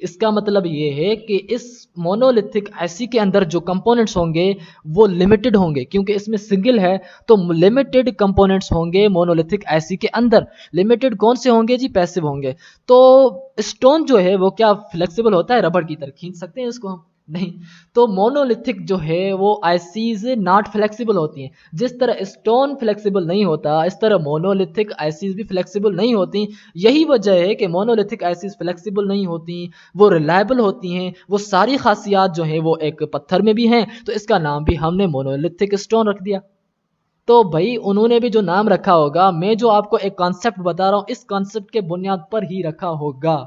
इसका मतलब ये है कि इस मोनोलिथिक आईसी के अंदर जो कंपोनेंट्स होंगे वो लिमिटेड होंगे, क्योंकि इसमें सिंगल है तो लिमिटेड कंपोनेंट्स होंगे मोनोलिथिक आईसी के अंदर। लिमिटेड कौन से होंगे जी? पैसिव होंगे। तो स्टोन जो है वो क्या फ्लेक्सिबल होता है? रबड़ की तरह खींच सकते हैं इसको हम? नहीं। तो मोनोलिथिक जो है वो आईसीज नॉट फ्लेक्सिबल होती हैं। जिस तरह स्टोन फ्लेक्सिबल नहीं होता, इस तरह मोनोलिथिक आईसीज भी फ्लेक्सिबल नहीं होती। यही वजह है कि मोनोलिथिक आईसीज फ्लेक्सिबल नहीं होती, वो रिलायबल होती हैं। वो सारी खासियात जो हैं वो एक पत्थर में भी हैं, तो इसका नाम भी हमने मोनोलिथिक स्टोन रख दिया। तो भाई उन्होंने भी जो नाम रखा होगा, मैं जो आपको एक कॉन्सेप्ट बता रहा हूँ, इस कॉन्सेप्ट के बुनियाद पर ही रखा होगा,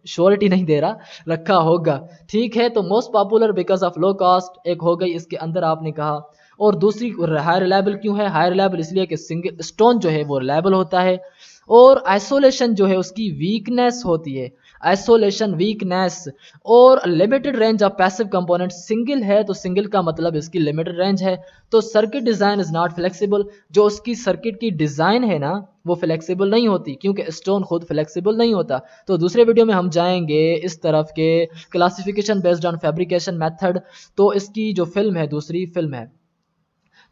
श्योरिटी नहीं दे रहा, रखा होगा। ठीक है, तो most popular because of low cost एक हो गई इसके अंदर आपने कहा। और दूसरी हाई रिलायबल क्यों है? हाई रिलायबल इसलिए कि सिंगल स्टोन जो है वो रिलायबल होता है। और आइसोलेशन जो है उसकी वीकनेस होती है, आइसोलेशन वीकनेस। और limited range of passive component, single है तो सिंगल का मतलब इसकी लिमिटेड रेंज है। तो circuit design is not flexible, जो उसकी सर्किट की डिजाइन है ना वो फ्लेक्सिबल नहीं होती, क्योंकि स्टोन खुद फ्लेक्सिबल नहीं होता। तो दूसरे वीडियो में हम जाएंगे इस तरफ के classification based on fabrication method. तो इसकी जो फिल्म है, दूसरी फिल्म है,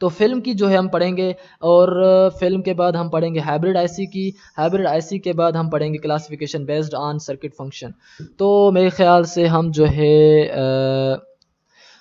तो फिल्म की जो है हम पढ़ेंगे। और फिल्म के बाद हम पढ़ेंगे हाइब्रिड आईसी की। हाइब्रिड आईसी के बाद हम पढ़ेंगे classification based on circuit function. तो मेरे ख्याल से हम जो है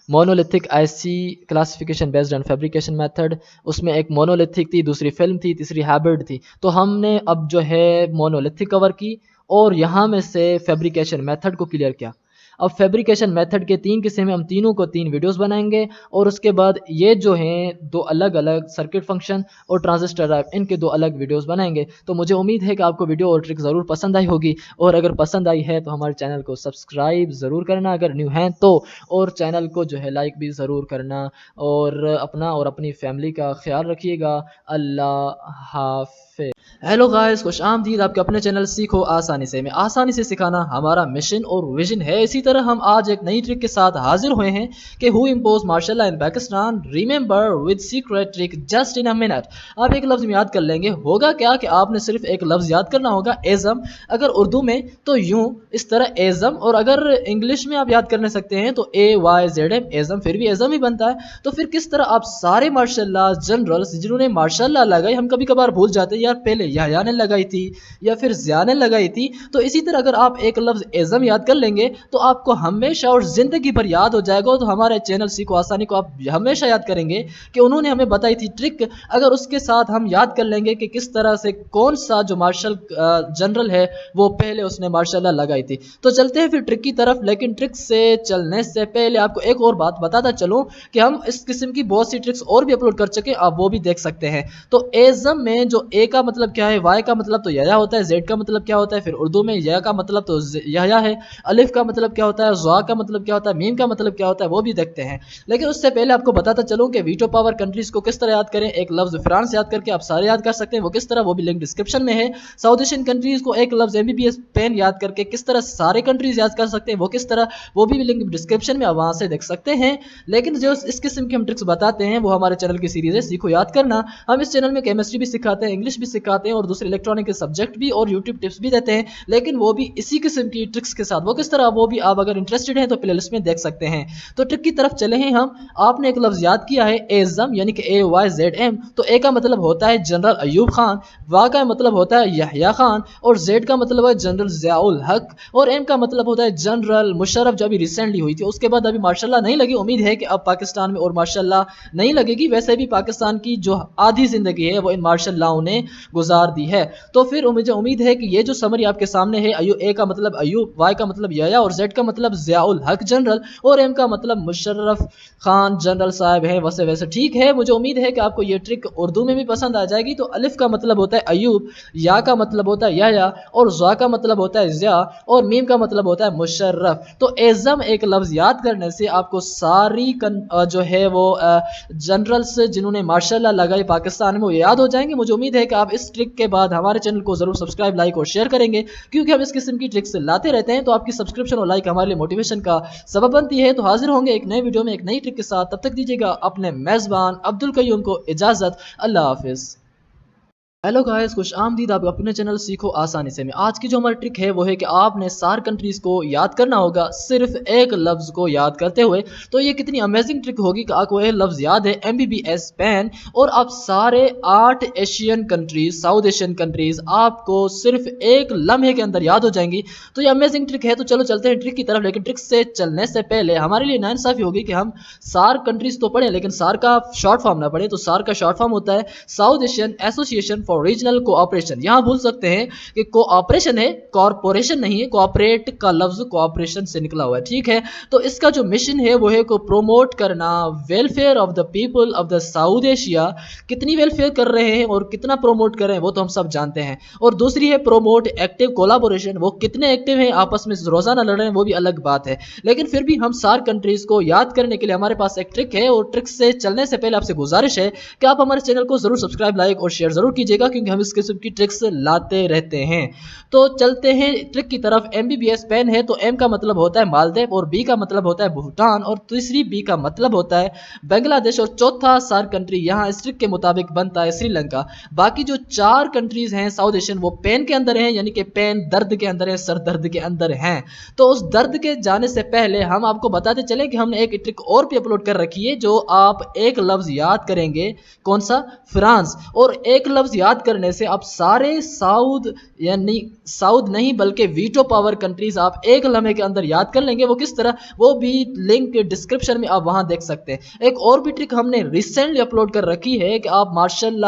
monolithic IC classification based on fabrication method, उसमें एक मोनोलिथिक थी, दूसरी फिल्म थी, तीसरी हाइब्रिड थी। तो हमने अब जो है मोनोलिथिक कवर की और यहाँ में से फैब्रिकेशन मेथड को क्लियर किया। अब फैब्रिकेशन मेथड के 3 किस्म में, हम तीनों को 3 वीडियोस बनाएंगे। और उसके बाद ये जो हैं 2 अलग अलग सर्किट फंक्शन और ट्रांजिस्टर ड्राइव, इनके 2 अलग वीडियोस बनाएंगे। तो मुझे उम्मीद है कि आपको वीडियो और ट्रिक ज़रूर पसंद आई होगी। और अगर पसंद आई है तो हमारे चैनल को सब्सक्राइब ज़रूर करना अगर न्यू हैं तो, और चैनल को जो है लाइक भी ज़रूर करना। और अपना और अपनी फैमिली का ख्याल रखिएगा। अल्लाह हाफ़िज़। हेलो गाइस, खुश आमदीद आपके अपने चैनल सीखो आसानी से में। आसानी से सिखाना हमारा मिशन और विजन है। इसी तरह हम आज एक नई ट्रिक के साथ हाजिर हुए हैं कि who impose martial law in Pakistan, remember with secret trick just in a minute. आप एक लफ्ज में याद कर लेंगे। होगा क्या कि आपने सिर्फ एक लफ्ज याद करना होगा, एज़म। अगर उर्दू में तो यूं इस तरह एज़म, और अगर इंग्लिश में आप याद करने सकते हैं तो AYZM, एज़म, फिर भी एज़म ही बनता है। तो फिर किस तरह आप सारे मार्शल लॉ जनरल्स जिन्होंने मार्शल लॉ लगाई, हम कभी कभार भूल जाते हैं यार पहले याह्या ने लगाई थी या फिर ज़िया ने लगाई थी। तो इसी तरह अगर आप एक लफ्ज एज़म याद कर लेंगे तो आपको हमेशा और जिंदगी भर याद हो जाएगा। तो हमारे चैनल सीखो आसानी को आप हमेशा याद करेंगे कि उन्होंने हमें बताई थी ट्रिक। अगर उसके साथ हम याद कर लेंगे कि किस तरह से कौन सा जो मार्शल जनरल है वो पहले उसने मार्शल लॉ लगाई थी। तो चलते हैं फिर ट्रिक की तरफ। लेकिन ट्रिक से चलने से पहले आपको एक और बात बताता चलूं कि हम इस किस्म की बहुत सी ट्रिक्स और भी अपलोड कर चुके हैं, आप वो भी देख सकते हैं। तो एज़म में जो ए का मतलब क्या है, वाई का मतलब तो याह्या होता है, जेड का मतलब क्या होता है, फिर उर्दू में या का मतलब तो याह्या है, अलिफ का मतलब क्या होता है, ज़ा का मतलब क्या होता है, मीम का मतलब क्या होता है, वो भी देखते हैं। लेकिन उससे पहले आपको बताता चलूं कि वीटो पावर कंट्रीज को किस तरह याद करें। एक लफ्ज फ्रांस याद करके आप सारे याद कर सकते हैं, वो किस तरह, वो भी लिंक डिस्क्रिप्शन में है। साउथ एशियन कंट्रीज को एक लफ्ज MBBS पेन याद करके किस तरह सारे कंट्रीज याद कर सकते हैं, वो किस तरह, वो भी लिंक डिस्क्रिप्शन में, आप वहां से देख सकते हैं। लेकिन जो इस किस्म की हम ट्रिक्स बताते हैं वो हमारे चैनल की सीरीज है सीखो याद करना। हम इस चैनल में केमिस्ट्री भी सिखाते हैं, इंग्लिश भी सिखाते पढ़ाते हैं और दूसरे इलेक्ट्रॉनिक के सब्जेक्ट भी और यूट्यूब टिप्स भी देते हैं, लेकिन वो भी इसी किस्म की ट्रिक्स के साथ। वो किस तरह, वो भी आप अगर इंटरेस्टेड हैं तो प्लेलिस्ट में देख सकते हैं। तो ट्रिक की तरफ चले हैं हम। आपने एक लफ्ज याद किया है एज़म, यानी कि AYZM। तो ए का मतलब होता है जनरल अयूब खान, वाह का मतलब होता है यहया खान, और जेड का मतलब है जनरल ज़ियाउल हक, और एम का मतलब होता है जनरल मुशर्रफ, जो अभी रिसेंटली हुई थी। उसके बाद अभी माशाल्लाह नहीं लगी, उम्मीद है कि अब पाकिस्तान में और माशाल्लाह नहीं लगेगी। वैसे भी पाकिस्तान की जो आधी जिंदगी है वो इन मार्शल लॉ ने गुजार दी है। तो फिर मुझे उम्मीद है कि ये जो समरी आपके सामने है, ए का मतलब अयूब, वाई का मतलब यहया, और जेड का मतलब ज़ियाउल हक जनरल, और एम का मतलब मुशर्रफ खान जनरल साहब है, वैसे वैसे ठीक है। मुझे उम्मीद है कि आपको ये ट्रिक उर्दू में भी पसंद आ जाएगी। तो अलिफ का मतलब होता है अयूब, या का मतलब होता है यहया, और ज़ा का मतलब होता है ज़िया, और मीम का मतलब होता है मुशर्रफ। तो एज़म एक लफ्ज़ याद करने से आपको सारी जो है वो जनरल्स जिन्होंने मार्शल लॉ लगाई पाकिस्तान में वो याद हो जाएंगे। मुझे उम्मीद है कि आप इस ट्रिक के बाद हमारे चैनल को जरूर सब्सक्राइब, लाइक और शेयर करेंगे, क्योंकि हम इस किस्म की ट्रिक्स लाते रहते हैं। तो आपकी सब्सक्रिप्शन और लाइक हमारे लिए मोटिवेशन का सबब बनती है। तो हाजिर होंगे एक नए वीडियो में एक नई ट्रिक के साथ। तब तक दीजिएगा अपने मेज़बान अब्दुल कयूम को इजाज़त। अल्लाह हाफिज़। हेलो गाइस, खुश आमदीद आप अपने चैनल सीखो आसानी से में। आज की जो हमारी ट्रिक है वो है कि आपने सार कंट्रीज को याद करना होगा सिर्फ एक लफ्ज को याद करते हुए। तो ये कितनी अमेजिंग ट्रिक होगी कि आपको यह लफ्ज याद है MBBS पेन, और आप सारे 8 Asian countries, south Asian countries आपको सिर्फ एक लम्हे के अंदर याद हो जाएंगी। तो ये अमेजिंग ट्रिक है। तो चलो चलते हैं ट्रिक की तरफ। लेकिन ट्रिक से चलने से पहले हमारे लिए नाइंसाफी होगी कि हम सार कंट्रीज तो पढ़ें लेकिन सार का शॉर्ट फॉर्म ना पढ़े। तो सार का शॉर्ट फॉर्म होता है south Asian association for regional cooperation. यहां भूल सकते हैं कि कोऑपरेशन है, कॉरपोरेशन नहीं है। कोऑपरेट का लफ्ज कोऑपरेशन से निकला हुआ है, ठीक है। तो इसका जो मिशन है वो है को प्रोमोट करना welfare of the people of the south Asia. कितनी वेलफेयर कर रहे हैं और कितना प्रोमोट कर रहे हैं वो तो हम सब जानते हैं। और दूसरी है प्रोमोट एक्टिव कोलाबोरेशन, वो कितने एक्टिव हैं, आपस में रोजाना लड़ रहे हैं, वो भी अलग बात है। लेकिन फिर भी हम सार कंट्रीज को याद करने के लिए हमारे पास एक ट्रिक है, और ट्रिक से चलने से पहले आपसे गुजारिश है कि आप हमारे चैनल को जरूर सब्सक्राइब, लाइक और शेयर जरूर कीजिएगा, क्योंकि हम इस किस्म की ट्रिक्स लाते रहते हैं। तो चलते हैं ट्रिक की तरफ। MBBS पेन है तो M का मतलब होता है मालदीव, और B का मतलब होता है भूटान, और तीसरी B का मतलब होता है बांग्लादेश, और चौथा सार कंट्री यहाँ इस ट्रिक के मुताबिक बनता है श्रीलंका। बाकी जो 4 कंट्रीज हैं साउथ एशियन वो पेन के अंदर हैं, यानी कि पेन दर्द के अंदर है, सर दर्द के अंदर हैं। तो उस दर्द के जाने से पहले हम आपको बताते चले कि हमने एक ट्रिक और भी अपलोड कर रखी है, जो आप एक लफ्ज याद करेंगे, कौन सा, फ्रांस। और एक लफ्ज याद करने से आप सारे साउथ, यानी साउथ नहीं बल्कि वीटो पावर कंट्रीज आप एक लम्हे के अंदर याद कर लेंगे। वो किस तरह, वो भी लिंक डिस्क्रिप्शन में आप वहां देख सकते हैं। एक और भी ट्रिक हमने रिसेंटली अपलोड कर रखी है कि आप मार्शल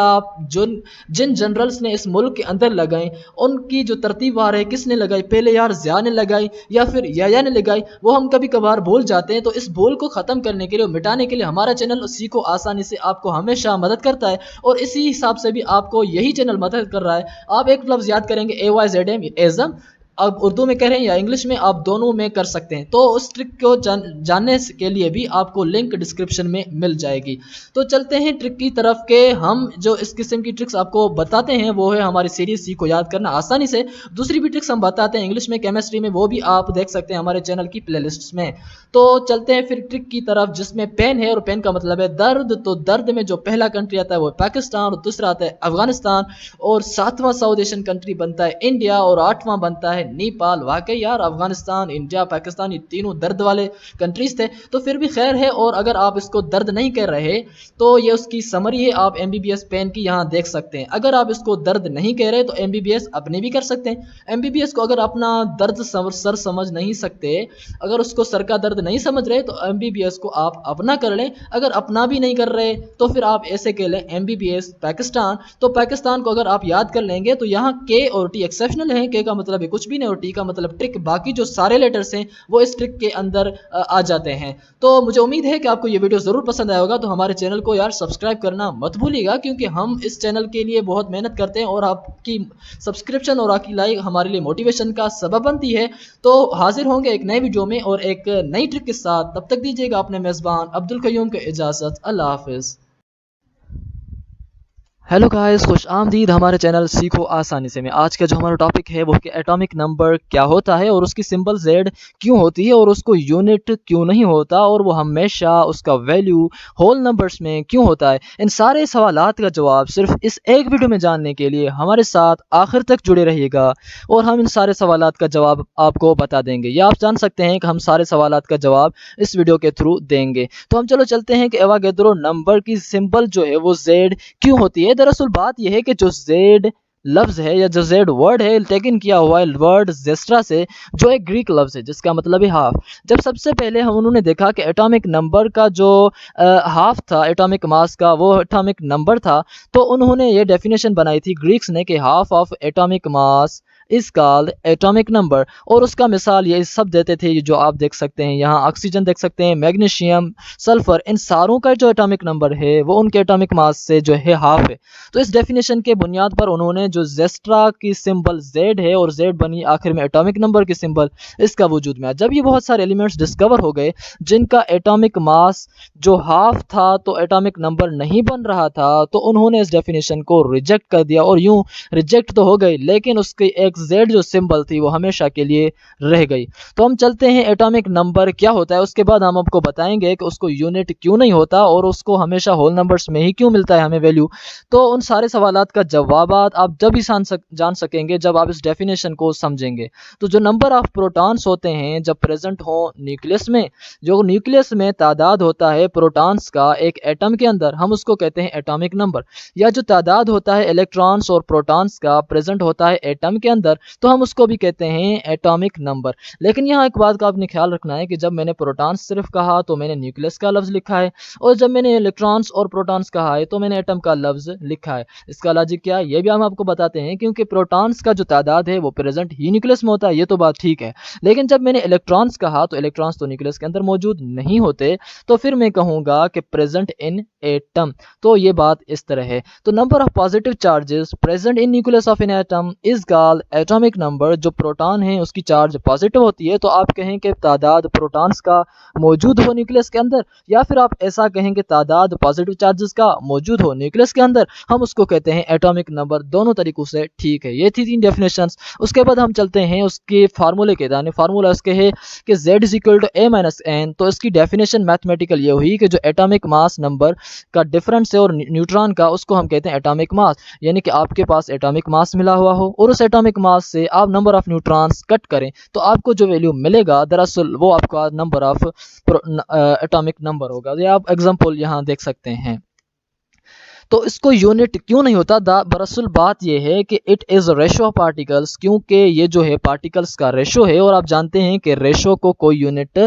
जिन जनरल्स ने इस मुल्क के अंदर लगाए उनकी जो तरतीब आ रही है, किसने लगाई, पहले यार ज़िया ने लगाई या फिर याया ने लगाई, वो हम कभी कभार भूल जाते हैं। तो इस भूल को खत्म करने के लिए, मिटाने के लिए हमारा चैनल सीखो आसानी से आपको हमेशा मदद करता है, और इसी हिसाब से भी आपको यही चैनल मदद कर रहा है। आप एक लफ्ज याद करेंगे AYZM, एज़म, अब उर्दू में कह रहे हैं या इंग्लिश में, आप दोनों में कर सकते हैं। तो उस ट्रिक को जानने के लिए भी आपको लिंक डिस्क्रिप्शन में मिल जाएगी। तो चलते हैं ट्रिक की तरफ के। हम जो इस किस्म की ट्रिक्स आपको बताते हैं वो है हमारी सीरीज सी को याद करना आसानी से। दूसरी भी ट्रिक्स हम बताते हैं इंग्लिश में, केमिस्ट्री में, वो भी आप देख सकते हैं हमारे चैनल की प्लेलिस्ट्स में। तो चलते हैं फिर ट्रिक की तरफ, जिसमें पेन है और पेन का मतलब है दर्द। तो दर्द में जो पहला कंट्री आता है वो पाकिस्तान, और दूसरा आता है अफगानिस्तान, और 7वां साउथ एशियन कंट्री बनता है इंडिया, और 8वां बनता है नेपाल। वाकई यार अफगानिस्तान, इंडिया, पाकिस्तान ये तीनों दर्द वाले कंट्रीज थे। तो फिर भी खैर है, और अगर आप इसको दर्द नहीं कह रहे तो ये उसकी समरी है, आप MBBS पेन की यहाँ देख सकते हैं। अगर आप इसको दर्द नहीं कह रहे तो MBBS अपने भी कर सकते हैं। MBBS को अगर अपना दर्द सर समझ नहीं सकते, अगर उसको सर का दर्द नहीं समझ रहे तो MBBS को आप अपना कर लें। अगर अपना भी नहीं कर रहे तो फिर आप ऐसे कह लें MBBS पाकिस्तान। तो पाकिस्तान को अगर आप याद कर लेंगे तो यहाँ K और T एक्सेप्शनल है, K का मतलब है कुछ भी नहीं और T का मतलब ट्रिक। बाकी जो सारे लेटर्स हैं वो इस ट्रिक के अंदर आ जाते हैं। तो मुझे उम्मीद है कि आपको ये वीडियो जरूर पसंद आया होगा। तो हमारे चैनल को यार सब्सक्राइब करना मत भूलिएगा, क्योंकि हम इस चैनल के लिए बहुत मेहनत करते हैं, और आपकी सब्सक्रिप्शन और आपकी लाइक हमारे लिए मोटिवेशन का सबब बनती है। तो हाजिर होंगे एक नए वीडियो में और एक नई ट्रिक के साथ। तब तक दीजिएगा अपने मेज़बान अब्दुल कयूम को इजाज़त। अल्लाह हाफिज़। हेलो गाइस, खुश आमदीद हमारे चैनल सीखो आसानी से में। आज का जो हमारा टॉपिक है वो कि एटॉमिक नंबर क्या होता है और उसकी सिंबल जेड क्यों होती है और उसको यूनिट क्यों नहीं होता और वो हमेशा उसका वैल्यू होल नंबर्स में क्यों होता है। इन सारे सवालात का जवाब सिर्फ इस एक वीडियो में जानने के लिए हमारे साथ आखिर तक जुड़े रहिएगा और हम इन सारे सवालात का जवाब आपको बता देंगे, या आप जान सकते हैं कि हम सारे सवालात का जवाब इस वीडियो के थ्रू देंगे। तो हम चलो चलते हैं कि एवोगैड्रो नंबर की सिंबल जो है वो जेड क्यों होती है। दरअसल बात यह है कि जो जेड लफ्ज है या जो जेड वर्ड है टेकन किया हुआ है वर्ड जेस्ट्रा से, जो एक ग्रीक लफ्ज है जिसका मतलब है हाफ। जब सबसे पहले हम उन्होंने देखा कि एटॉमिक नंबर का जो हाफ था एटॉमिक मास का, वो एटॉमिक नंबर था, तो उन्होंने ये डेफिनेशन बनाई थी ग्रीक्स ने कि half of atomic mass is called atomic number. और उसका मिसाल ये सब देते थे जो आप देख सकते हैं यहाँ, ऑक्सीजन देख सकते हैं, मैग्नीशियम, सल्फर, इन सारों का जो एटॉमिक नंबर है वो उनके एटॉमिक मास से जो है हाफ है। तो इस डेफिनेशन के बुनियाद पर उन्होंने जो जेस्ट्रा की सिंबल जेड है और जेड बनी आखिर में एटॉमिक नंबर की सिंबल, इसका वजूद में आया। जब ये बहुत सारे एलिमेंट्स डिस्कवर हो गए जिनका एटॉमिक मास जो हाफ था तो एटॉमिक नंबर नहीं बन रहा था, तो उन्होंने इस डेफिनेशन को रिजेक्ट कर दिया। और यूं रिजेक्ट तो हो गई लेकिन उसकी एक जेड जो सिंबल थी वो हमेशा के लिए रह गई। तो हम चलते हैं एटॉमिक नंबर क्या होता है, उसके बाद हम आपको बताएंगे कि उसको यूनिट क्यों नहीं होता और उसको हमेशा होल नंबर्स में ही क्यों मिलता है हमें वैल्यू। तो उन सारे सवालात का जवाब आप जब ही जान सकेंगे जब आप इस डेफिनेशन को समझेंगे। तो जो नंबर ऑफ प्रोटॉन्स होते हैं जब प्रेजेंट हो न्यूक्लियस में, जो न्यूक्लियस में तादाद होता है प्रोटॉन्स का एक एटम के अंदर, हम उसको कहते हैं एटॉमिक नंबर। या जो तादाद होता है इलेक्ट्रॉन्स और प्रोटॉन्स का प्रेजेंट होता है एटम के अंदर, तो हम उसको भी कहते हैं एटॉमिक नंबर। लेकिन यहाँ एक बात का आपने ख्याल रखना है कि जब मैंने प्रोटॉन्स सिर्फ कहा तो मैंने न्यूक्लियस का लफ्ज लिखा है, और जब मैंने इलेक्ट्रॉन्स और प्रोटॉन्स कहा है तो मैंने एटम का लफ्ज लिखा है। इसका लॉजिक क्या है ये भी हम आपको बताते हैं, क्योंकि प्रोटॉन्स का जो तादाद है वो प्रेजेंट ही न्यूक्लियस में होता है, ये तो बात ठीक है। लेकिन जब मैंने इलेक्ट्रॉन्स कहा तो इलेक्ट्रॉन्स तो न्यूक्लियस के अंदर मौजूद नहीं होते, तो फिर मैं कहूंगा कि प्रेजेंट इन एटम। तो ये बात इस तरह है। तो number of positive charges present in nucleus of an atom is called atomic number. जो प्रोटॉन है उसकी चार्ज पॉजिटिव होती है, तो आप कहें कि तादाद प्रोटॉन्स का मौजूद हो न्यूक्लियस के अंदर, या फिर आप ऐसा कहें कि तादाद पॉजिटिव चार्जेस का मौजूद हो न्यूक्लियस के अंदर, हम उसको कहते हैं एटॉमिक नंबर। दोनों तरीकों से ठीक है। ये थी 3 डेफिनेशंस। उसके बाद हम चलते हैं उसके फार्मूले के, यानी फार्मूला इसके है कि Z is equal to A minus N। तो इसकी डेफिनेशन मैथमेटिकल ये हुई कि जो एटॉमिक मास नंबर का डिफरेंस है और न्यूट्रॉन का, उसको हम कहते हैं एटॉमिक मास। यानी कि आपके पास एटॉमिक मास मिला हुआ हो और उस एटॉमिक मास से आप नंबर ऑफ न्यूट्रॉन्स कट करें तो आपको जो वैल्यू मिलेगा दरअसल वो आपका नंबर ऑफ एटॉमिक नंबर होगा। ये आप एग्जांपल यहाँ देख सकते हैं। तो इसको यूनिट क्यों नहीं होता, दरअसल बात यह है कि it is ratio of particles, क्योंकि ये जो है पार्टिकल्स का रेशो है और आप जानते हैं कि रेशो को कोई यूनिट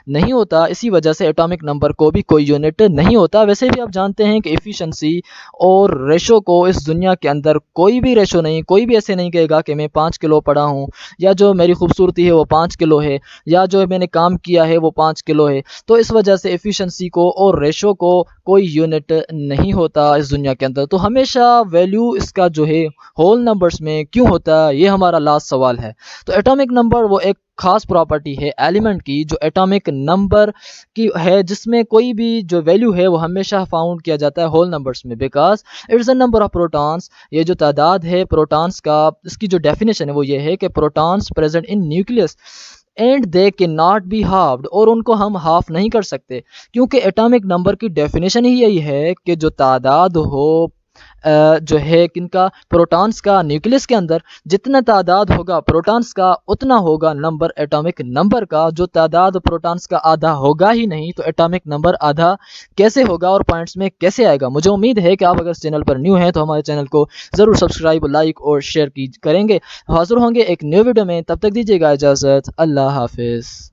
नहीं होता, इसी वजह से एटॉमिक नंबर को भी कोई यूनिट नहीं होता। वैसे भी आप जानते हैं कि एफिशिएंसी और रेशो को इस दुनिया के अंदर कोई भी रेशो नहीं, कोई भी ऐसे नहीं कहेगा कि मैं 5 किलो पढ़ा हूँ, या जो मेरी खूबसूरती है वो 5 किलो है, या जो मैंने काम किया है वो 5 किलो है। तो इस वजह से एफिशिएंसी को और रेशो को कोई यूनिट नहीं होता इस दुनिया के अंदर। तो हमेशा वैल्यू इसका जो है होल नंबर्स में क्यों होता है, ये हमारा लास्ट सवाल है। तो एटॉमिक नंबर वो एक खास प्रॉपर्टी है एलिमेंट की जो एटॉमिक नंबर की है, जिसमें कोई भी जो वैल्यू है वो हमेशा फाउंड किया जाता है होल नंबर्स में, because it's a number of protons. ये जो तादाद है प्रोटॉन्स का, इसकी जो डेफिनेशन है वो ये है कि protons present in nucleus and they can not be halved, और उनको हम हाफ नहीं कर सकते, क्योंकि एटॉमिक नंबर की डेफिनेशन ही यही है कि जो तादाद हो जो है किनका, प्रोटॉन्स का, न्यूक्लियस के अंदर जितना तादाद होगा प्रोटॉन्स का उतना होगा नंबर एटॉमिक नंबर का। जो तादाद प्रोटॉन्स का आधा होगा ही नहीं तो एटॉमिक नंबर आधा कैसे होगा और पॉइंट्स में कैसे आएगा। मुझे उम्मीद है कि आप अगर इस चैनल पर न्यू हैं तो हमारे चैनल को ज़रूर सब्सक्राइब, लाइक और शेयर करेंगे। हाजिर होंगे एक न्यू वीडियो में, तब तक दीजिएगा इजाज़त। अल्लाह हाफिज़।